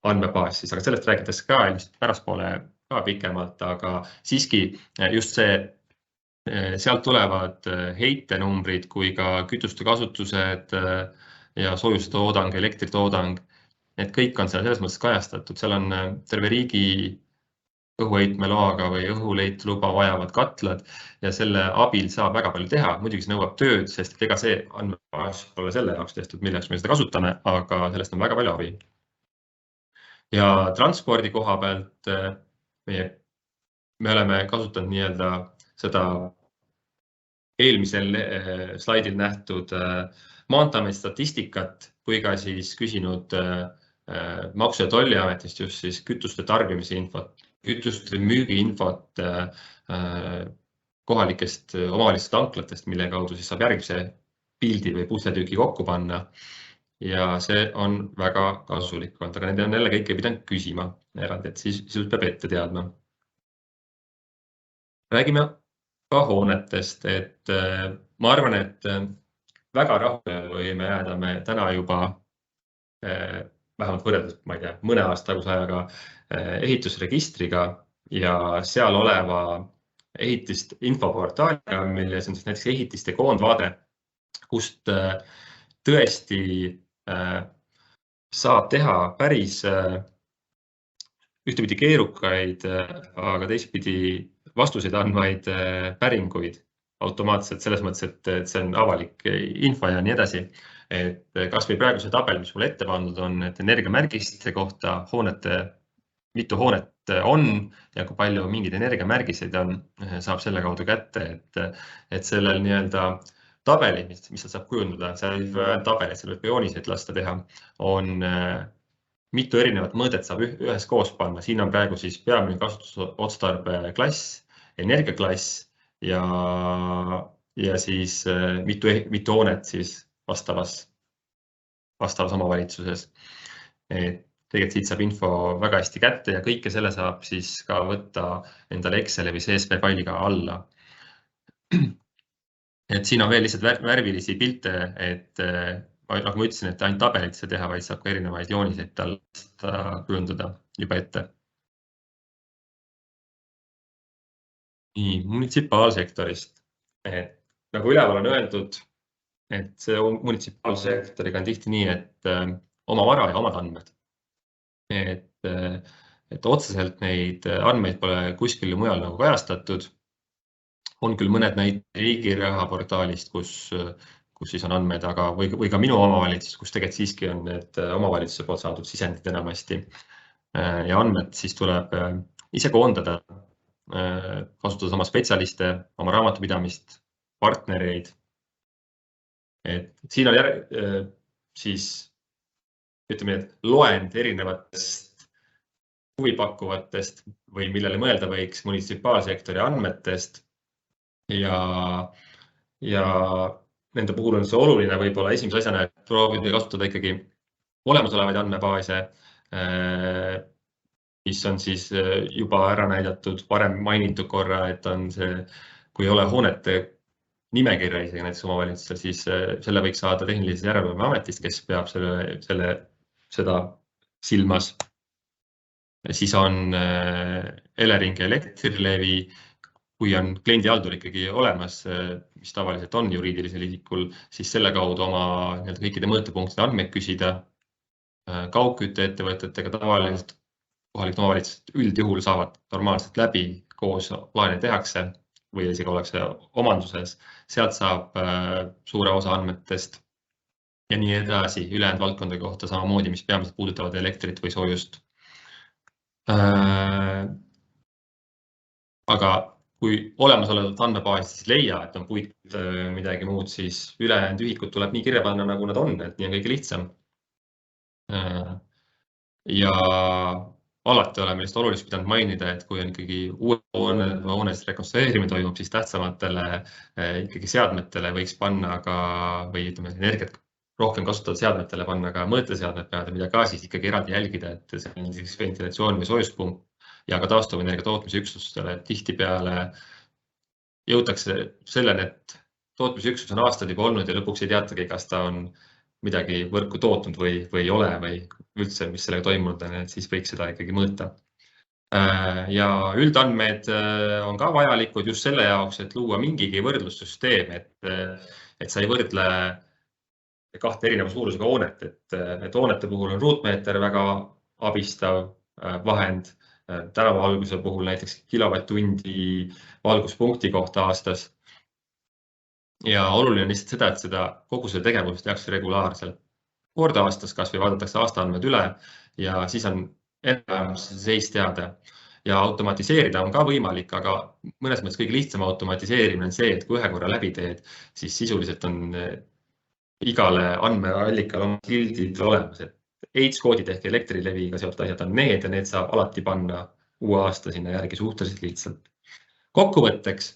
andmebaas, aga sellest räägitakse ka ilmselt pärastpoole ka pikemalt, aga siiski just see, sealt tulevad heitenumbrid kui ka kütuste kasutused ja soojustoodan, elektritoodang, need kõik on selles mõttes kajastatud, seal on terve riigi õhuheitmeloaga või õhuleitluba vajavad katlad ja selle abil saab väga palju teha. Muidugi see nõuab tööd, sest ega see andmebaas pole selle jaoks tehtud, milleks me seda kasutame, aga sellest on väga palju abi. Ja transpordi koha pealt me oleme kasutanud nii-öelda seda eelmisel slaidil nähtud Maanteeameti statistikat kui ka siis küsinud Maksu- ja Tolliametist just siis kütuste tarbimise infot, kütuste müügiinfot kohalikest omavalitsuse tanklatest, mille kaudu siis saab järgmise pildi või pusletüüki kokku panna. Ja see on väga kasulik olnud, aga nende on jälle kõike pidanud küsima eraldi, et siis peab ette teadma. Räägime ka hoonetest, et ma arvan, et väga rahule võime jääda me täna juba vähemalt võrreldes, ma ei tea, mõne aasta taguse ajaga ehitusregistriga ja seal oleva ehitist infoportaaliga, milles on siis näiteks ehitiste koondvaade, kust tõesti saab teha päris ühtepidi keerukaid, aga teistpidi vastuseid andvaid päringuid automaatselt selles mõttes, et see on avalik info ja nii edasi. Et kas või praegu see tabel, mis mul ette pandud on, et energiamärgiste kohta mitu hoonet on ja kui palju mingeid energiamärgiseid on, saab selle kaudu kätte, et sellel nii-öelda tabeli, mis seal saab kujundada, seal ei ole tabelid, seal võib jooniseid lasta teha, on mitu erinevat mõõdet saab ühes koos panna. Siin on praegu siis peamine kasutusotstarbe klass, energiaklass ja siis mitu hoonet siis vastavas omavalitsuses. Tegelikult siit saab info väga hästi kätte ja kõike selle saab siis ka võtta endale Exceli või CSV failiga alla. Et siin on veel lihtsalt värvilisi pilte, et nagu ma ütlesin, et ainult tabelit see teha, vaid saab ka erinevaid jooniseid tal kujundada juba ette. Nii, munitsipaalsektorist. Nagu üleval on öeldud, et see munitsipaalsektoriga on tihti nii, et oma vara ja omad andmed. Et otseselt neid andmeid pole kuskil mujal nagu kajastatud. On küll mõned näited riigirahaportaalist, kus siis on andmed, aga või ka minu omavalitsus, kus tegelikult siiski on need omavalitsuse poolt saadud sisendid enamasti. Ja andmed siis tuleb ise koondada, kasutada oma spetsialiste, oma raamatupidamist, partnereid. Et siin on siis ütleme, et loend erinevatest huvipakkuvatest või millele mõelda võiks munitsipaalsektori andmetest ja nende puhul on see oluline võib-olla esimese asjana, et proovida kasutada ikkagi olemasolevaid andmebaase, mis on siis juba ära näidatud varem mainitud korra, et on see, kui ei ole hoonete nimekirja isegi näiteks omavalitsustel, siis selle võiks saada Tehnilise Järelevalve Ametist, kes peab seda silmas. Siis on Elering ja Elektrilevi, kui on kliendihaldur ikkagi olemas, mis tavaliselt on juriidilisel isikul, siis selle kaudu oma kõikide mõõtepunktide andmeid küsida. Kaugkütteettevõtetega tavaliselt kohalikud omavalitsused üldjuhul saavad normaalselt läbi, koos plaane tehakse või isegi ollakse omanduses. Sealt saab suure osa andmetest ja nii edasi ülejäänud valdkondade kohta samamoodi, mis peamiselt puudutavad elektrit või soojust. Aga kui olemasolevat andmebaasist siis leia, et on puit midagi muud, siis ülejäänud ühikud tuleb nii kirja panna, nagu nad on, et nii on kõige lihtsam. Ja alati oleme lihtsalt oluliselt pidanud mainida, et kui on ikkagi uue hoonest rekonstrueerimine toimub, siis tähtsamatele ikkagi seadmetele võiks panna ka, või ütleme, energiat rohkem kasutatud seadmetele panna ka mõõteseadmed peale, mida ka siis ikkagi eraldi jälgida, et see on siis ventilatsioon või soojuspump ja ka taastuvenergia tootmise üksustele. Tihtipeale jõutakse selleni, et tootmise üksus on aastaid juba olnud ja lõpuks ei teatagi, kas ta on midagi võrku tootnud või ei ole või üldse, mis sellega toimunud on, et siis võiks seda ikkagi mõõta. Ja üldandmed on ka vajalikud just selle jaoks, et luua mingigi võrdlussüsteem, et sa ei võrdle kahte erineva suurusega hoonet, et hoonete puhul on ruutmeeter väga abistav vahend, tänavavalguse puhul näiteks kilovatt-tundi valguspunkti kohta aastas. Ja oluline on lihtsalt seda, et kogu selle tegevust tehakse regulaarselt. Kord aastas kas või vaadatakse aastaandmed üle ja siis on enam seis teada. Ja automatiseerida on ka võimalik, aga mõnes mõttes kõige lihtsam automatiseerimine on see, et kui ühe korra läbi teed, siis sisuliselt on igale andmeallikal on kildid olemas. AIDS-koodid ehk Elektrileviga seotud asjad on need ja need saab alati panna uue aasta sinna järgi suhteliselt lihtsalt. Kokkuvõtteks,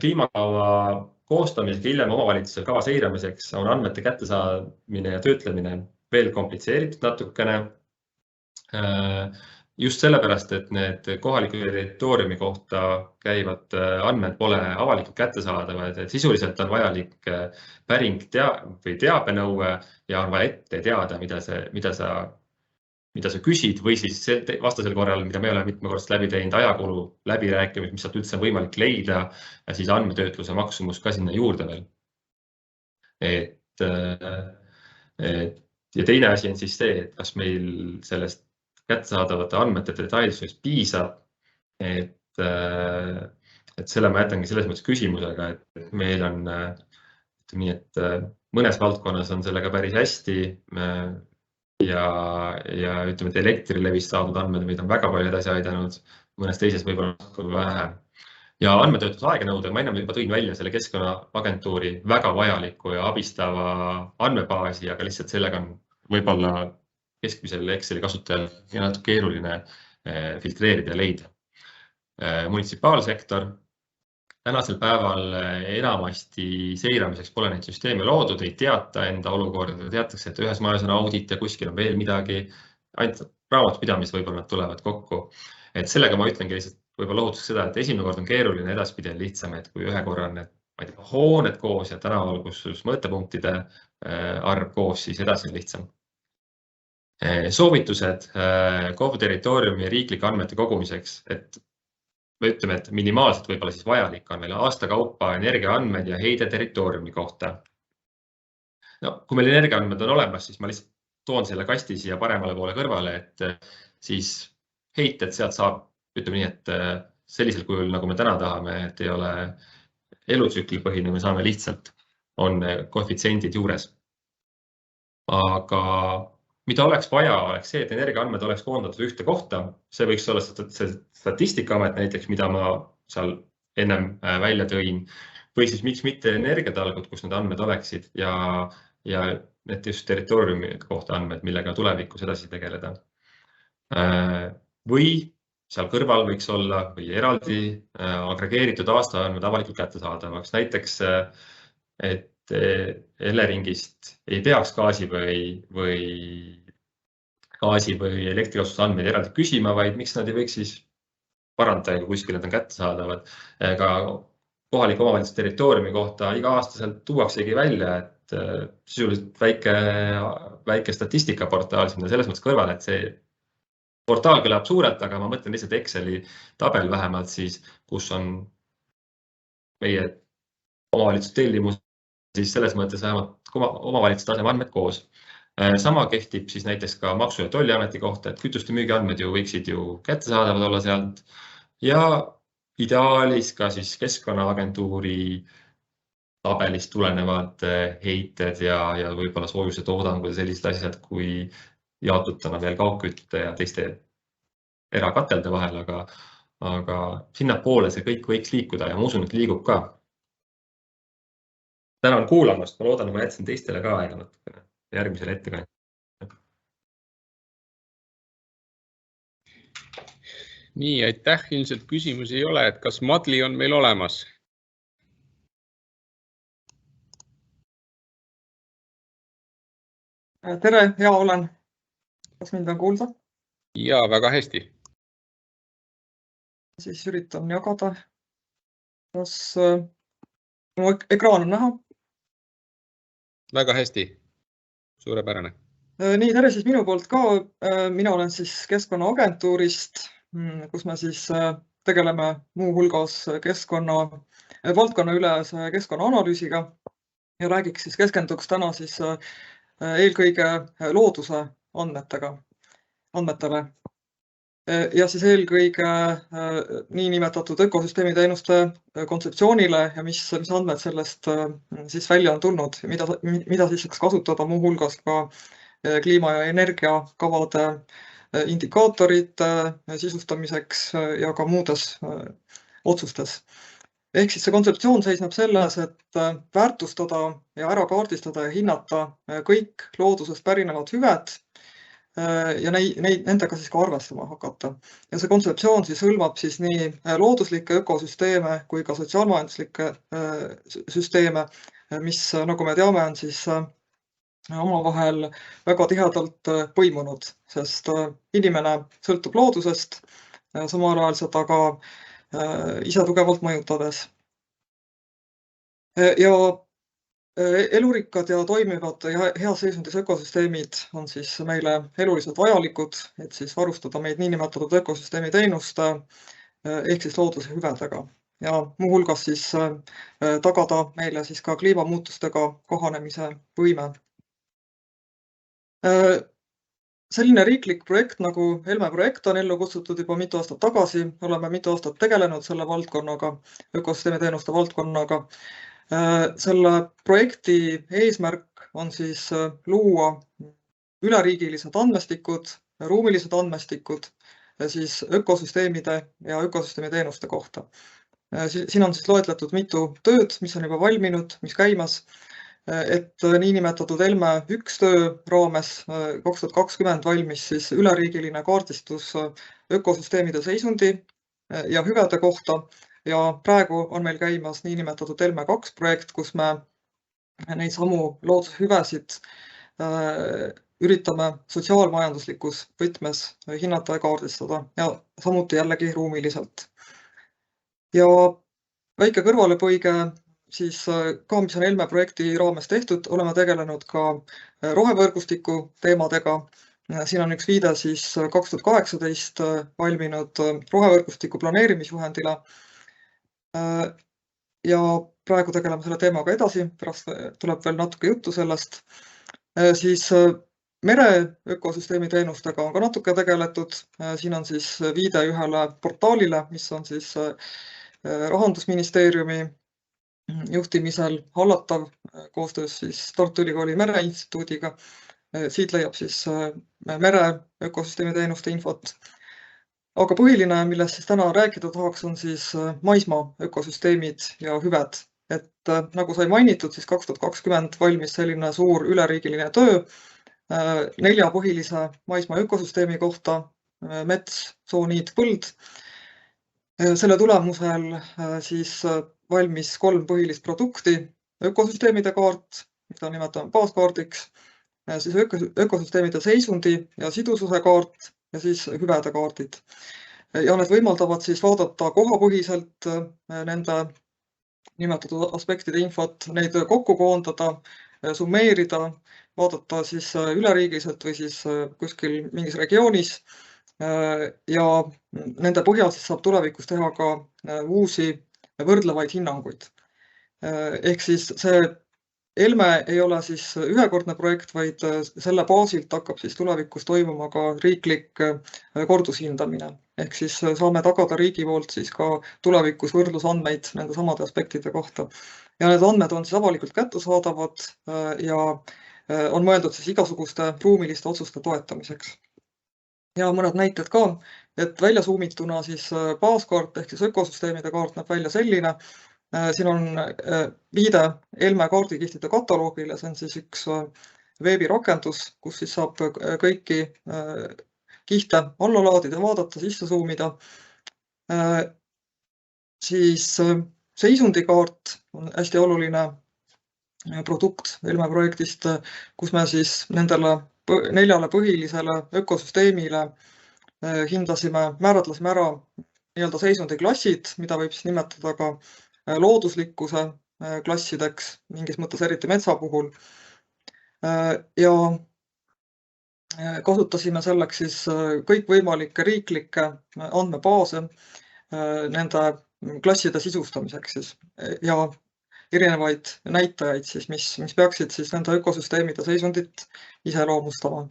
kliimakava koostamisega hiljem omavalitsuse kava seiramiseks on andmete kättesaamine ja töötlemine veel komplitseeritud natukene. Just sellepärast, et need kohaliku territooriumi kohta käivad andmed pole avalikult kättesaadavad, et sisuliselt on vajalik päring või teabenõue ja on vaja ette teada, mida sa küsid või siis vastasel korral, mida me oleme mitmekordselt läbi teinud, ajakulu läbirääkimist, mis sealt üldse on võimalik leida ja siis andmetöötluse maksumus ka sinna juurde veel. Ja teine asi on siis see, et kas meil sellest kättesaadavate andmete detailsusest piisab, et selle ma jätangi selles mõttes küsimusega, et meil on nii, et mõnes valdkonnas on sellega päris hästi ja ütleme, et Elektrilevist saadud andmed meid on väga palju edasi aidanud, mõnes teises võib-olla vähem. Ja andmetöötluse aegenõude, ma ennem juba tõin välja selle Keskkonnaagentuuri väga vajaliku ja abistava andmebaasi, aga lihtsalt sellega on võib-olla keskmisel Exceli kasutajal natuke keeruline filtreerida ja leida. Munitsipaalsektor. Tänasel päeval enamasti seiramiseks pole neid süsteeme loodud, ei teata enda olukorda, teatakse, et ühes majas on audit ja kuskil on veel midagi, ainult raamatupidamist võib-olla nad tulevad kokku. Et sellega ma ütlengi lihtsalt võib-olla lohutuseks seda, et esimene kord on keeruline, edaspidi on lihtsam, et kui ühe korra on need hooned koos ja tänavalgus mõõtepunktide arv koos, siis edasi on lihtsam. Soovitused KOV territooriumi ja riiklike andmete kogumiseks, et me ütleme, et minimaalselt võib-olla siis vajalik on meil aastakaupa energiaandmed ja heide territooriumi kohta. No, kui meil energiaandmed on olemas, siis ma lihtsalt toon selle kasti siia paremale poole kõrvale, et siis heited sealt saab, ütleme nii, et sellisel kujul, nagu me täna tahame, et ei ole elutsükli põhine, me saame lihtsalt, on koefitsiendid juures. Aga mida oleks vaja, oleks see, et energiaandmed oleks koondatud ühte kohta. See võiks olla see Statistikaamet näiteks, mida ma seal ennem välja tõin. Või siis miks mitte energiatalgud, kus need andmed oleksid ja need just territooriumi kohta andmed, millega tulevikus edasi tegeleda. Või seal kõrval võiks olla või eraldi agregeeritud aastaandmed avalikult kättesaadavaks. Näiteks, et Eleringist ei peaks gaasi või elektrikasutuse andmeid eraldi küsima, vaid miks nad ei võiks siis parandada, kui kuskil need on kättesaadavad. Ka kohaliku omavalitsuse territooriumi kohta iga-aastaselt tuuaksegi välja, et sisuliselt väike statistikaportaal sinna selles mõttes kõrval, et see portaal kõlab suurelt, aga ma mõtlen lihtsalt Exceli tabel vähemalt siis, kus on meie omavalitsuse tellimus, siis selles mõttes vähemalt omavalitsuse taseme andmed koos. Sama kehtib siis näiteks ka Maksu- ja Tolliameti kohta, et kütuste müügiandmed võiksid kättesaadavad olla sealt ja ideaalis ka siis Keskkonnaagentuuri tabelist tulenevad heited ja võib-olla soojuse toodangud ja sellised asjad, kui jaotutana veel kaugkütte ja teiste erakatelde vahel, aga sinna poole see kõik võiks liikuda ja ma usun, et liigub ka. Tänan kuulamast, ma loodan, et ma jätsin teistele ka aega natukene järgmisele ettekandjale. Nii, aitäh, ilmselt küsimusi ei ole, et kas Madli on meil olemas? Tere, hea olen. Kas mind on kuulda? Jaa, väga hästi. Siis üritan jagada. Kas mu ekraan on näha? Väga hästi. Suurepärane. Nii, tere siis minu poolt ka. Mina olen siis Keskkonnaagentuurist, kus me siis tegeleme muu hulgas valdkonna ülese keskkonnaanalüüsiga ja räägiks siis keskenduks täna siis eelkõige looduse andmetele. Ja siis eelkõige niinimetatud ökosüsteemi teenuste kontseptsioonile ja mis andmed sellest siis välja on tulnud, mida siis saaks kasutada muu hulgas ka kliima- ja energiakavade indikaatorite sisustamiseks ja ka muudes otsustes. Ehk siis see kontseptsioon seisneb selles, et väärtustada ja ära kaardistada ja hinnata kõik loodusest pärinevad hüved ja nendega siis ka arvestama hakata. Ja see kontseptsioon siis hõlmab siis nii looduslikke ökosüsteeme kui ka sotsiaalmajanduslikke süsteeme, mis, nagu me teame, on siis omavahel väga tihedalt põimunud, sest inimene sõltub loodusest, samal ajal seda ka ise tugevalt mõjutades. Ja elurikkad ja toimivad ja heas seisundis ökosüsteemid on siis meile eluliselt vajalikud, et siis varustada meid niinimetatud ökosüsteemi teenuste ehk siis looduse hüvedega. ja muuhulgas siis tagada meile siis ka kliimamuutustega kohanemise võime. Selline riiklik projekt nagu Helme projekt on ellu kutsutud juba mitu aastat tagasi. Oleme mitu aastat tegelenud selle valdkonnaga, ökosüsteemiteenuste valdkonnaga. Selle projekti eesmärk on siis luua üleriigilised andmestikud, ruumilised andmestikud siis ökosüsteemide ja ökosüsteemiteenuste kohta. Siin on siis loetletud mitu tööd, mis on juba valminud, mis käimas. Et niinimetatud Helme 1 töö raames 2020 valmis siis üleriigiline kaardistus ökosüsteemide seisundi ja hüvede kohta ja praegu on meil käimas niinimetatud Helme 2 projekt, kus me neid samu loodushüvesid üritame sotsiaalmajanduslikus võtmes hinnata ja kaardistada ja samuti jällegi ruumiliselt. Ja väike kõrvalepõige siis ka, mis on Helme projekti raames tehtud, oleme tegelenud ka rohevõrgustiku teemadega. Siin on üks viide siis 2018 valminud rohevõrgustiku planeerimisjuhendile. Ja praegu tegeleme selle teemaga edasi, pärast tuleb veel natuke juttu sellest. Siis mere ökosüsteemi teenustega on ka natuke tegeletud. Siin on siis viide ühele portaalile, mis on siis Rahandusministeeriumi juhtimisel hallatav koostöös siis Tartu Ülikooli Mereinstituudiga. Siit leiab siis mere ökosüsteemi teenuste infot. Aga põhiline, millest siis täna rääkida tahaks, on siis maismaa ökosüsteemid ja hüved. Et nagu sai mainitud, siis 2020 valmis selline suur üleriigiline töö 4 põhilise maismaa ökosüsteemi kohta: mets, soo, niit, põld. Selle tulemusel siis valmis 3 põhilist produkti: ökosüsteemide kaart, mida nimetame baaskaardiks, siis ökosüsteemide seisundi ja sidususe kaart ja siis hüvede kaardid. Ja need võimaldavad siis vaadata kohapõhiselt nende nimetatud aspektide infot, neid kokku koondada, summeerida, vaadata siis üleriigiliselt või siis kuskil mingis regioonis. Ja nende põhjal siis saab tulevikus teha ka uusi võrdlevaid hinnanguid. Ehk siis see Helme ei ole siis ühekordne projekt, vaid selle baasilt hakkab siis tulevikus toimuma ka riiklik kordushindamine. Ehk siis saame tagada riigi poolt siis ka tulevikus võrdlusandmeid nende samade aspektide kohta. Ja need andmed on siis avalikult kättesaadavad ja on mõeldud siis igasuguste ruumiliste otsuste toetamiseks. Ja mõned näited ka, et välja suumituna siis baaskaart ehk siis ökosüsteemide kaart näeb välja selline. Siin on viide Helme kaardikihtide kataloogile, see on siis üks veebirakendus, kus siis saab kõiki kihte alla laadida, vaadata, sisse suumida. Siis seisundikaart on hästi oluline produkt Helme projektist, kus me siis nendele 4 põhilisele ökosüsteemile hindasime, määratlesime ära nii-öelda seisundiklassid, mida võib siis nimetada ka looduslikkuse klassideks, mingis mõttes eriti metsa puhul. Ja kasutasime selleks siis kõikvõimalikke riiklikke andmebaase nende klasside sisustamiseks siis ja erinevaid näitajaid, siis, mis peaksid siis nende ökosüsteemide seisundit iseloomustama.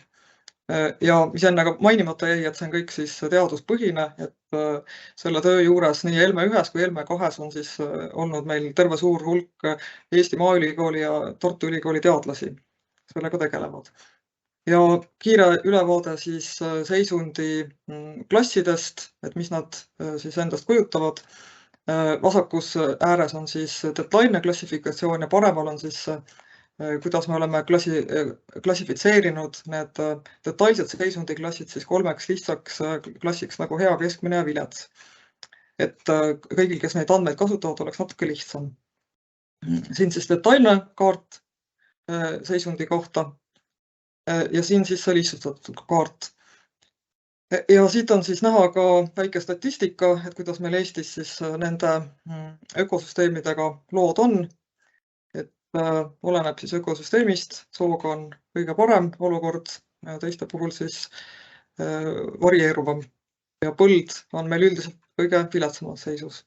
Ja mis enne ka mainimata jäi, et see on kõik siis teaduspõhine, et selle töö juures nii Helme 1 kui Helme 2 on siis olnud meil terve suur hulk Eesti Maaülikooli ja Tartu Ülikooli teadlasi sellega tegelevad. Ja kiire ülevaade siis seisundi klassidest, et mis nad siis endast kujutavad. Vasakus ääres on siis detailne klassifikatsioon ja paremal on siis, kuidas me oleme klassifitseerinud need detailsed seisundiklassid siis 3 lihtsaks klassiks nagu hea, keskmine ja vilets. Et kõigil, kes neid andmeid kasutavad, oleks natuke lihtsam. Siin siis detailne kaart seisundi kohta ja siin siis see lihtsustatud kaart. Ja siit on siis näha ka väike statistika, et kuidas meil Eestis siis nende ökosüsteemidega lood on. Et oleneb siis ökosüsteemist, sooga on kõige parem olukord, teiste puhul siis varieeruvam. Ja põld on meil üldiselt kõige viletsamas seisus.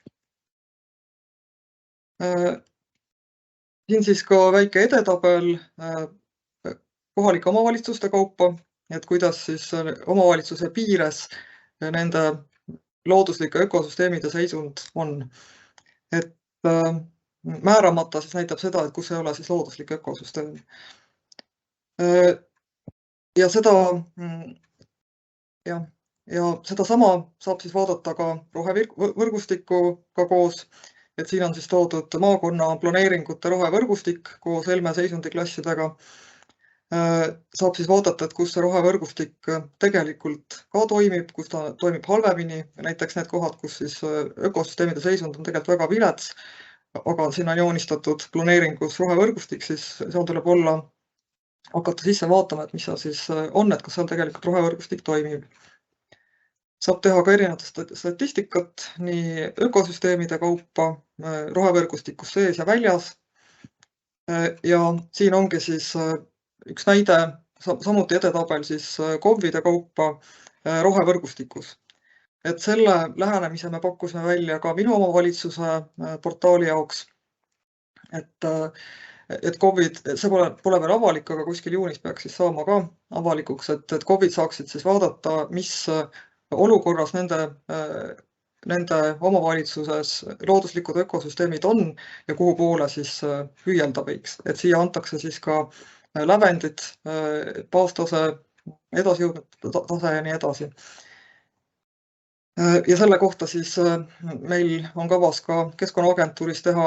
Siin siis ka väike edetabel kohalike omavalitsuste kaupa, et kuidas siis omavalitsuse piires nende looduslike ökosüsteemide seisund on. Et määramata siis näitab seda, et kus ei ole siis looduslik ökosüsteem. Ja sedasama saab siis vaadata ka rohevõrgustikuga koos, et siin on siis toodud maakonna planeeringute rohevõrgustik koos Helme seisundiklassidega. Saab siis vaadata, et kus see rohevõrgustik tegelikult ka toimib, kus ta toimib halvemini, näiteks need kohad, kus siis ökosüsteemide seisund on tegelikult väga vilets, aga siin on joonistatud planeeringus rohevõrgustik, siis seal tuleb hakata sisse vaatama, et mis see siis on, et kas seal tegelikult rohevõrgustik toimib. Saab teha ka erinevat statistikat nii ökosüsteemide kaupa rohevõrgustikus sees ja väljas. Ja siin ongi siis üks näide, samuti edetabel siis KOV-ide kaupa rohevõrgustikus. Et selle lähenemise me pakkusime välja ka minu omavalitsuse portaali jaoks. Et KOV-id, see pole veel avalik, aga kuskil juunis peaks siis saama ka avalikuks, et KOV-id saaksid siis vaadata, mis olukorras nende omavalitsuses looduslikud ökosüsteemid on ja kuhu poole siis hüüelda võiks. Et siia antakse siis ka lävendid, baastase, edasijõudnud tase ja nii edasi. Ja selle kohta siis meil on kavas ka Keskkonnaagentuuris teha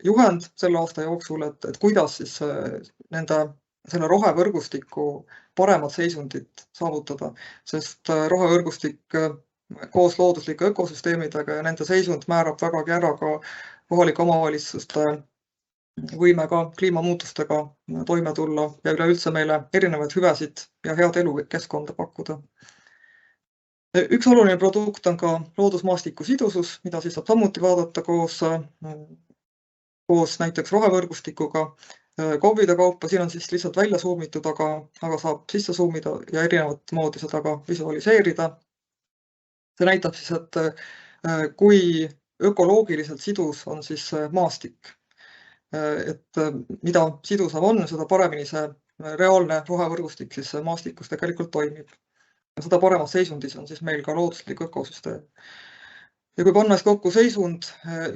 juhend selle aasta jooksul, et kuidas siis selle rohevõrgustiku paremat seisundit saavutada, sest rohevõrgustik koos looduslike ökosüsteemidega ja nende seisund määrab vägagi ära ka kohalike omavalitsuste võime ka kliimamuutustega toime tulla ja üleüldse meile erinevaid hüvesid ja head elukeskkonda pakkuda. Üks oluline produkt on ka loodusmaastiku sidusus, mida siis saab samuti vaadata koos näiteks rohevõrgustikuga KOV-ide kaupa. Siin on siis lihtsalt välja suumitud, aga saab sisse suumida ja erinevat moodi seda ka visualiseerida. See näitab siis, et kui ökoloogiliselt sidus on siis maastik. Et mida sidusam on, seda paremini see reaalne rohevõrgustik siis maastikus tegelikult toimib. Ja seda paremas seisundis on siis meil ka looduslik ökosüsteem. Ja kui panna kokku seisund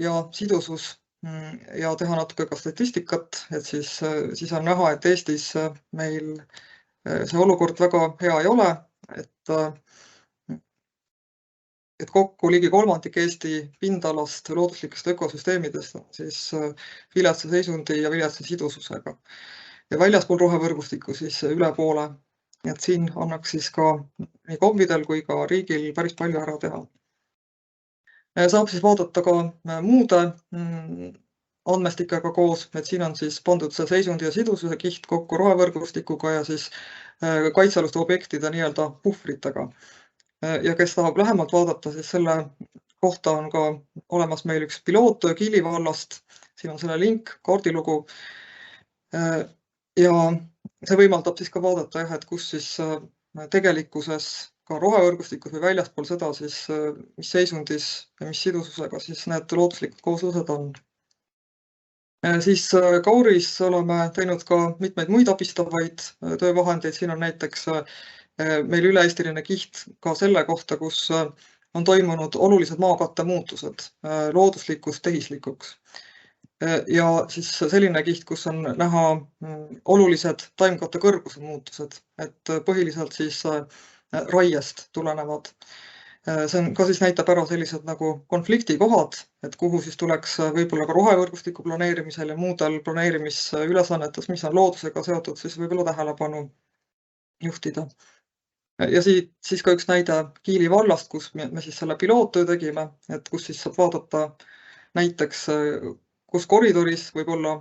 ja sidusus ja teha natuke ka statistikat, et siis on näha, et Eestis meil see olukord väga hea ei ole, et kokku ligi 1/3 Eesti pindalast looduslikest ökosüsteemidest on siis viletsa seisundi ja viletsa sidususega. Ja väljaspool rohevõrgustikku siis üle poole. Et siin annaks siis ka nii KOV-idel kui ka riigil päris palju ära teha. Saab siis vaadata ka muude andmestikega koos, et siin on siis pandud see seisundi ja sidususe kiht kokku rohevõrgustikuga ja siis kaitsealuste objektide nii-öelda puhvritega. Ja kes tahab lähemalt vaadata, siis selle kohta on ka olemas meil üks piloottöö Kiili vallast. Siin on selle link, kaardilugu. Ja see võimaldab siis ka vaadata, et kus siis tegelikkuses ka rohevõrgustikus või väljaspool seda siis mis seisundis ja mis sidususega siis need looduslikud kooslused on. Siis Kauris oleme teinud ka mitmeid muid abistavaid töövahendeid. Siin on näiteks meil üle-eestiline kiht ka selle kohta, kus on toimunud olulised maakatte muutused looduslikust tehislikuks. Ja siis selline kiht, kus on näha olulised taimkatte kõrguse muutused, et põhiliselt siis raiest tulenevad. See on ka siis näitab ära sellised nagu konfliktikohad, et kuhu siis tuleks võib-olla ka rohevõrgustiku planeerimisel ja muudel planeerimisülesannetes, mis on loodusega seotud, siis võib-olla tähelepanu juhtida. Ja siis ka üks näide Kiili vallast, kus me siis selle piloottöö tegime, et kus siis saab vaadata näiteks, kus koridoris võib olla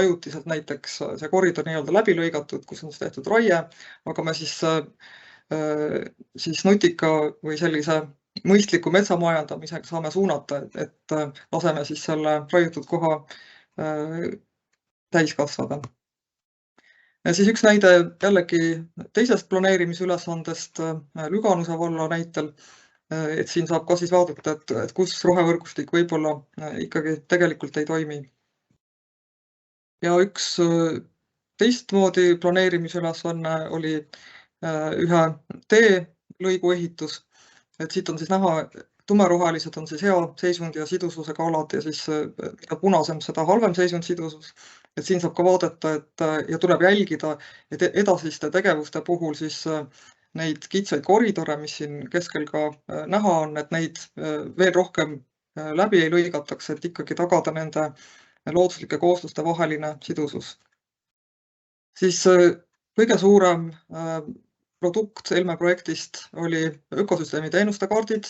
ajutiselt näiteks see koridor nii-öelda läbi lõigatud, kus on tehtud raie, aga me siis nutika või sellise mõistliku metsamajandamisega saame suunata, et laseme siis selle raiutud koha täis kasvada. Ja siis üks näide jällegi teisest planeerimisülesandest Lüganuse valla näitel, et siin saab ka siis vaadata, et kus rohevõrgustik võib-olla ikkagi tegelikult ei toimi. Ja üks teistmoodi planeerimisülesanne oli ühe teelõigu ehitus, et siit on siis näha, tumerohelised on siis hea seisundi ja sidususega alad ja siis mida punasem, seda halvem seisund sidusus. Et siin saab ka vaadata, ja tuleb jälgida, et edasiste tegevuste puhul siis neid kitsaid koridore, mis siin keskel ka näha on, et neid veel rohkem läbi ei lõigataks, et ikkagi tagada nende looduslike koosluste vaheline sidusus. Siis kõige suurem produkt Helme projektist oli ökosüsteemi teenuste kaardid.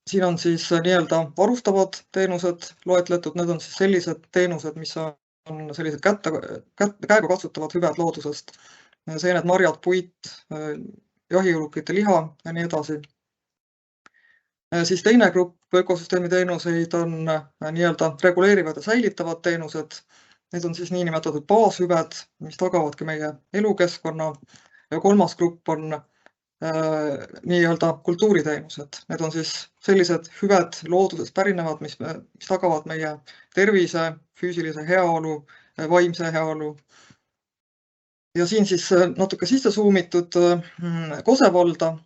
Siin on siis nii-öelda varustavad teenused loetletud, need on siis sellised teenused, mis on sellised käega katsutavad hüved loodusest. Seened, marjad, puit, jahiulukite liha ja nii edasi. Siis teine grupp ökosüsteemi teenuseid on nii-öelda reguleerivad ja säilitavad teenused. Need on siis niinimetatud baashüved, mis tagavadki meie elukeskkonna. Ja kolmas grupp on nii-öelda kultuuriteenused. Need on siis sellised hüved loodusest pärinevad, mis tagavad meie tervise, füüsilise heaolu, vaimse heaolu. Ja siin siis natuke sisse suumitud Kosevalda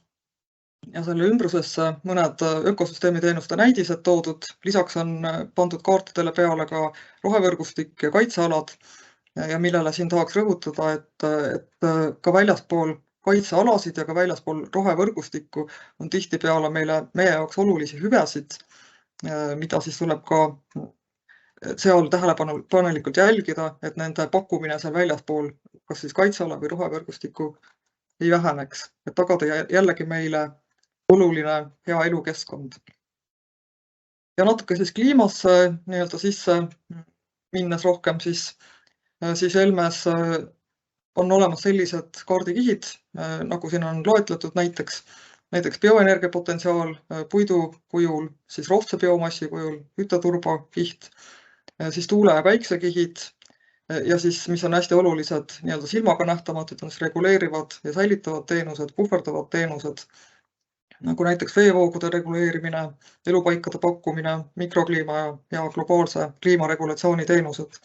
ja selle ümbrusesse mõned ökosüsteemi teenuste näidised toodud. Lisaks on pandud kaartidele peale ka rohevõrgustik ja kaitsealad, ja millele siin tahaks rõhutada, et ka väljaspool kaitsealasid ja ka väljaspool rohevõrgustikku on tihtipeale meie jaoks olulisi hüvesid, mida siis tuleb ka seal tähelepanelikult jälgida, et nende pakkumine seal väljaspool kas siis kaitseala või rohevõrgustikku ei väheneks, et tagada jällegi meile oluline hea elukeskkond. Ja natuke siis kliimasse nii-öelda sisse minnes rohkem, siis Helmes on olemas sellised kaardikihid, nagu siin on loetletud näiteks bioenergia potentsiaal puidu kujul, siis rohtse biomassi kujul, kütteturba kiht, siis tuule- ja päiksekihid ja siis, mis on hästi olulised, nii-öelda silmaga nähtamatud, on siis reguleerivad ja säilitavad teenused, puhverdavad teenused, nagu näiteks veevoogude reguleerimine, elupaikade pakkumine, mikrokliima ja globaalse kliimaregulatsiooni teenused.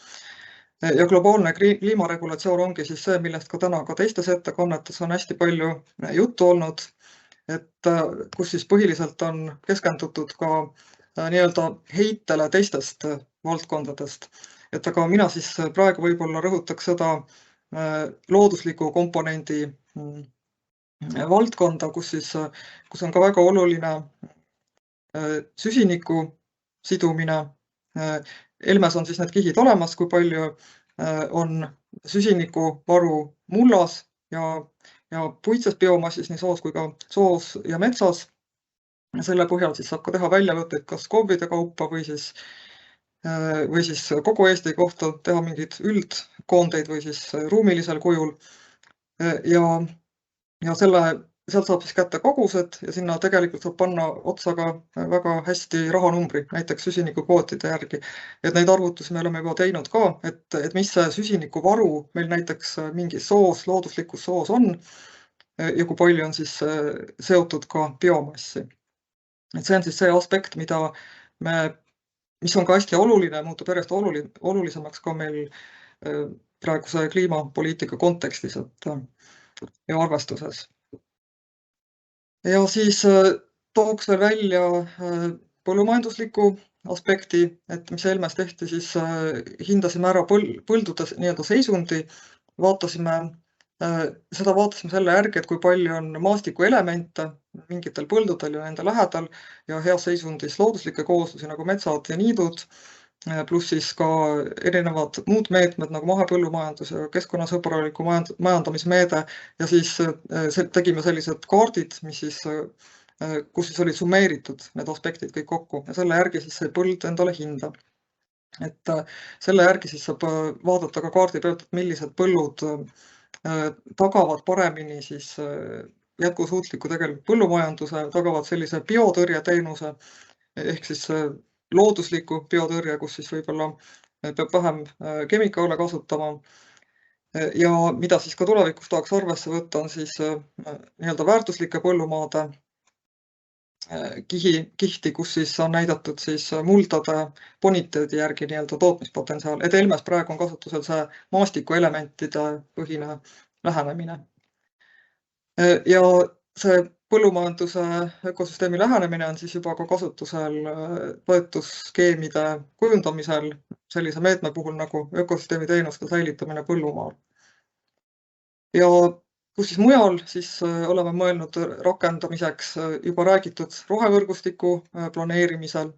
Ja globaalne kliimaregulatsioon ongi siis see, millest ka täna ka teistes ettekannetes on hästi palju juttu olnud, et kus siis põhiliselt on keskendutud ka nii-öelda heitele teistest valdkondadest. Et aga mina siis praegu võib-olla rõhutaks seda loodusliku komponendi valdkonda, kus on ka väga oluline süsiniku sidumine. Helmes on siis need kihid olemas, kui palju on süsinikuvaru mullas ja puitses biomassis, nii soos kui ka soos ja metsas. Selle põhjal siis saab ka teha väljavõtteid kas KOV-ide kaupa või siis kogu Eesti kohta teha mingeid üldkoondeid või siis ruumilisel kujul. Ja sealt saab siis kätte kogused ja sinna tegelikult saab panna otsa ka väga hästi rahanumbri, näiteks süsinikukvootide järgi. Et neid arvutusi me oleme juba teinud ka, et mis see süsinikuvaru meil näiteks mingi soos, looduslikus soos on ja kui palju on siis seotud ka biomassi. Et see on siis see aspekt, mis on ka hästi oluline, muutub järjest olulisemaks ka meil praeguse kliimapoliitika kontekstis ja arvestuses. Ja siis tooks veel välja põllumajandusliku aspekti, et mis Helmes tehti, siis hindasime ära põldude nii-öelda seisundi, vaatasime selle järgi, et kui palju on maastikuelemente mingitel põldudel ja nende lähedal ja heas seisundis looduslikke kooslusi nagu metsad ja niidud, pluss siis ka erinevad muud meetmed nagu mahepõllumajandus ja keskkonnasõbraliku majandamismeede ja siis tegime sellised kaardid, kus siis olid summeeritud need aspektid kõik kokku ja selle järgi siis see põld endale hindab. Et selle järgi siis saab vaadata ka kaardi pealt, et millised põllud tagavad paremini siis jätkusuutliku tegelikult põllumajanduse, tagavad sellise biotõrjeteenuse ehk siis loodusliku biotõrje, kus siis võib-olla peab vähem kemikaale kasutama. Ja mida siis ka tulevikus tahaks arvesse võtta, on siis nii-öelda väärtuslike põllumaade kihti, kus siis on näidatud siis muldade boniteedi järgi nii-öelda tootmispotentsiaal. Edelmes praegu on kasutusel see maastikuelementide põhine lähenemine. Ja see põllumajanduse ökosüsteemi lähenemine on siis juba ka kasutusel toetusskeemide kujundamisel sellise meetme puhul nagu ökosüsteemi teenuste säilitamine põllumaal. Ja kus siis mujal siis oleme mõelnud rakendamiseks juba räägitud rohevõrgustiku planeerimisel,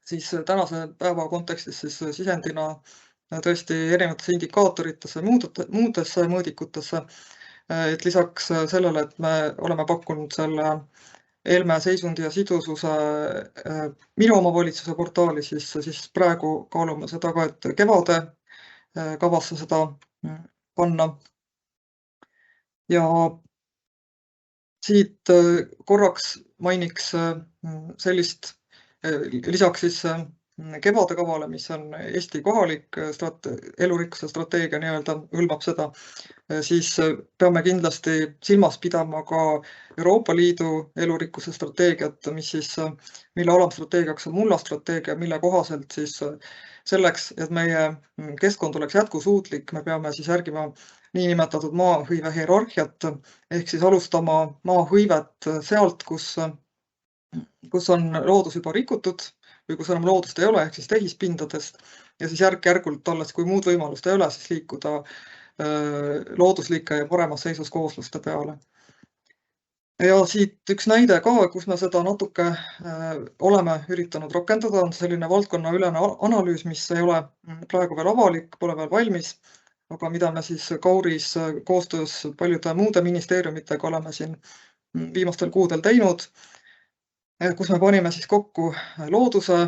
siis tänase päeva kontekstis siis sisendina tõesti erinevatesse indikaatoritesse, muudesse mõõdikutesse, et lisaks sellele, et me oleme pakkunud selle Helme seisundi ja sidususe minu omavalitsuse portaali, siis praegu kaalume seda ka, et kevade kavasse seda panna. Ja siit korraks mainiks sellist, lisaks siis kevade kavale, mis on Eesti kohalik elurikkuse strateegia nii-öelda hõlmab seda, siis peame kindlasti silmas pidama ka Euroopa Liidu elurikkuse strateegiat, mille alamstrateegiaks on mullastrateegia, mille kohaselt siis selleks, et meie keskkond oleks jätkusuutlik, me peame siis järgima niinimetatud maahõive hierarhiat, ehk siis alustama maahõivet sealt, kus on loodus juba rikutud või kus enam loodust ei ole, ehk siis tehispindadest, ja siis järk-järgult alles, kui muud võimalust ei ole, siis liikuda looduslike ja paremas seisus koosluste peale. Ja siit üks näide ka, kus me seda natuke oleme üritanud rakendada, on selline valdkonnaülene analüüs, mis ei ole praegu veel avalik, pole veel valmis, aga mida me siis Kauris koostöös paljude muude ministeeriumitega oleme siin viimastel kuudel teinud, kus me panime siis kokku looduse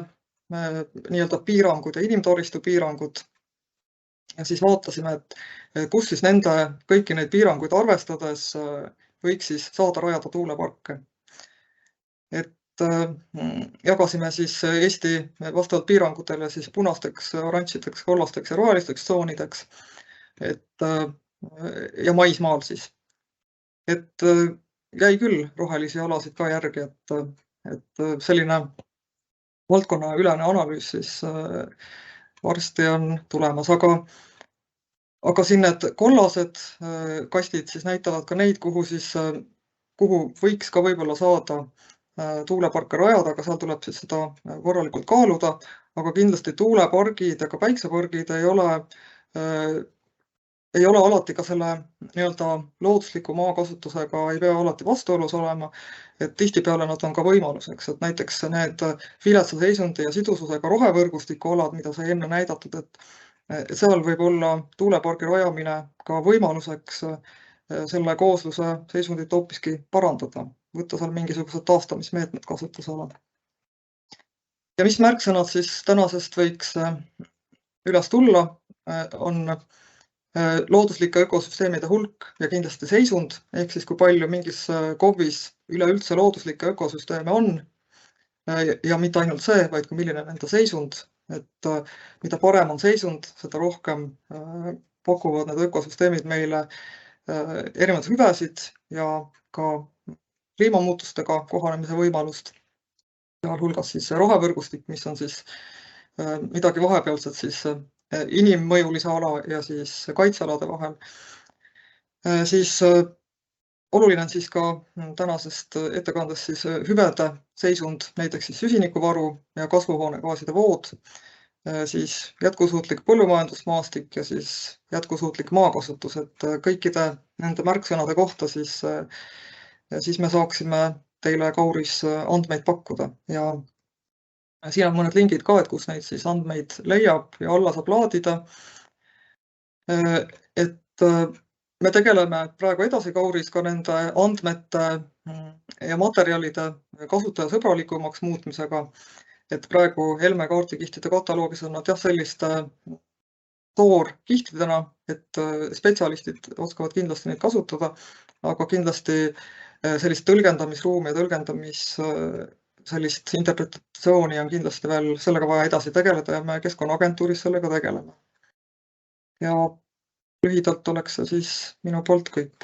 nii-öelda piirangud ja inimtaristu piirangud. Ja siis vaatasime, et kus siis kõiki neid piiranguid arvestades võiks siis saada rajada tuuleparke. Et jagasime siis Eesti vastavalt piirangutele siis punasteks, oranžiteks, kollasteks ja rohelisteks tsoonideks. Ja maismaal siis. Et jäi küll rohelisi alasid ka järgi, et selline valdkonnaülene analüüs siis varsti on tulemas, aga siin need kollased kastid siis näitavad ka neid, kuhu võiks ka võib-olla saada tuuleparke rajada, aga seal tuleb siis seda korralikult kaaluda, aga kindlasti tuulepargid ja ka päiksepargid ei ole alati ka selle nii-öelda loodusliku maakasutusega ei pea alati vastuolus olema, et tihtipeale nad on ka võimaluseks, et näiteks need viletsa seisundi ja sidususega rohevõrgustiku alad, mida sai enne näidatud, et seal võib olla tuulepargi rajamine ka võimaluseks selle koosluse seisundit hoopiski parandada, võtta seal mingisugused taastamismeetmed kasutusele. Ja mis märksõnad siis tänasest võiks üles tulla, on looduslike ökosüsteemide hulk ja kindlasti seisund, ehk siis kui palju mingis KOV-is üleüldse looduslikke ökosüsteeme on ja mitte ainult see, vaid ka milline on enda seisund, et mida parem on seisund, seda rohkem pakuvad need ökosüsteemid meile erinevaid hüvesid ja ka kliimamuutustega kohanemise võimalust, sealhulgas siis rohevõrgustik, mis on siis midagi vahepealset siis inimmõjulise ala ja siis kaitsealade vahel. Siis oluline on siis ka tänasest ettekandest siis hüvede seisund, näiteks siis süsinikuvaru ja kasvuhoonegaaside vood, siis jätkusuutlik põllumajandusmaastik ja siis jätkusuutlik maakasutus, et kõikide nende märksõnade kohta siis me saaksime teile Kauris andmeid pakkuda ja siin on mõned lingid ka, et kus neid siis andmeid leiab ja alla saab laadida. Et me tegeleme praegu edasi Kauris ka nende andmete ja materjalide kasutajasõbralikumaks muutmisega, et praegu Helme kaardikihtide kataloogis on nad selliste toorkihtidena, et spetsialistid oskavad kindlasti neid kasutada, aga kindlasti sellist tõlgendamisruumi ja sellist interpretatsiooni on kindlasti veel sellega vaja edasi tegeleda ja me Keskkonnaagentuuris sellega tegeleme. Ja lühidalt oleks see siis minu poolt kõik.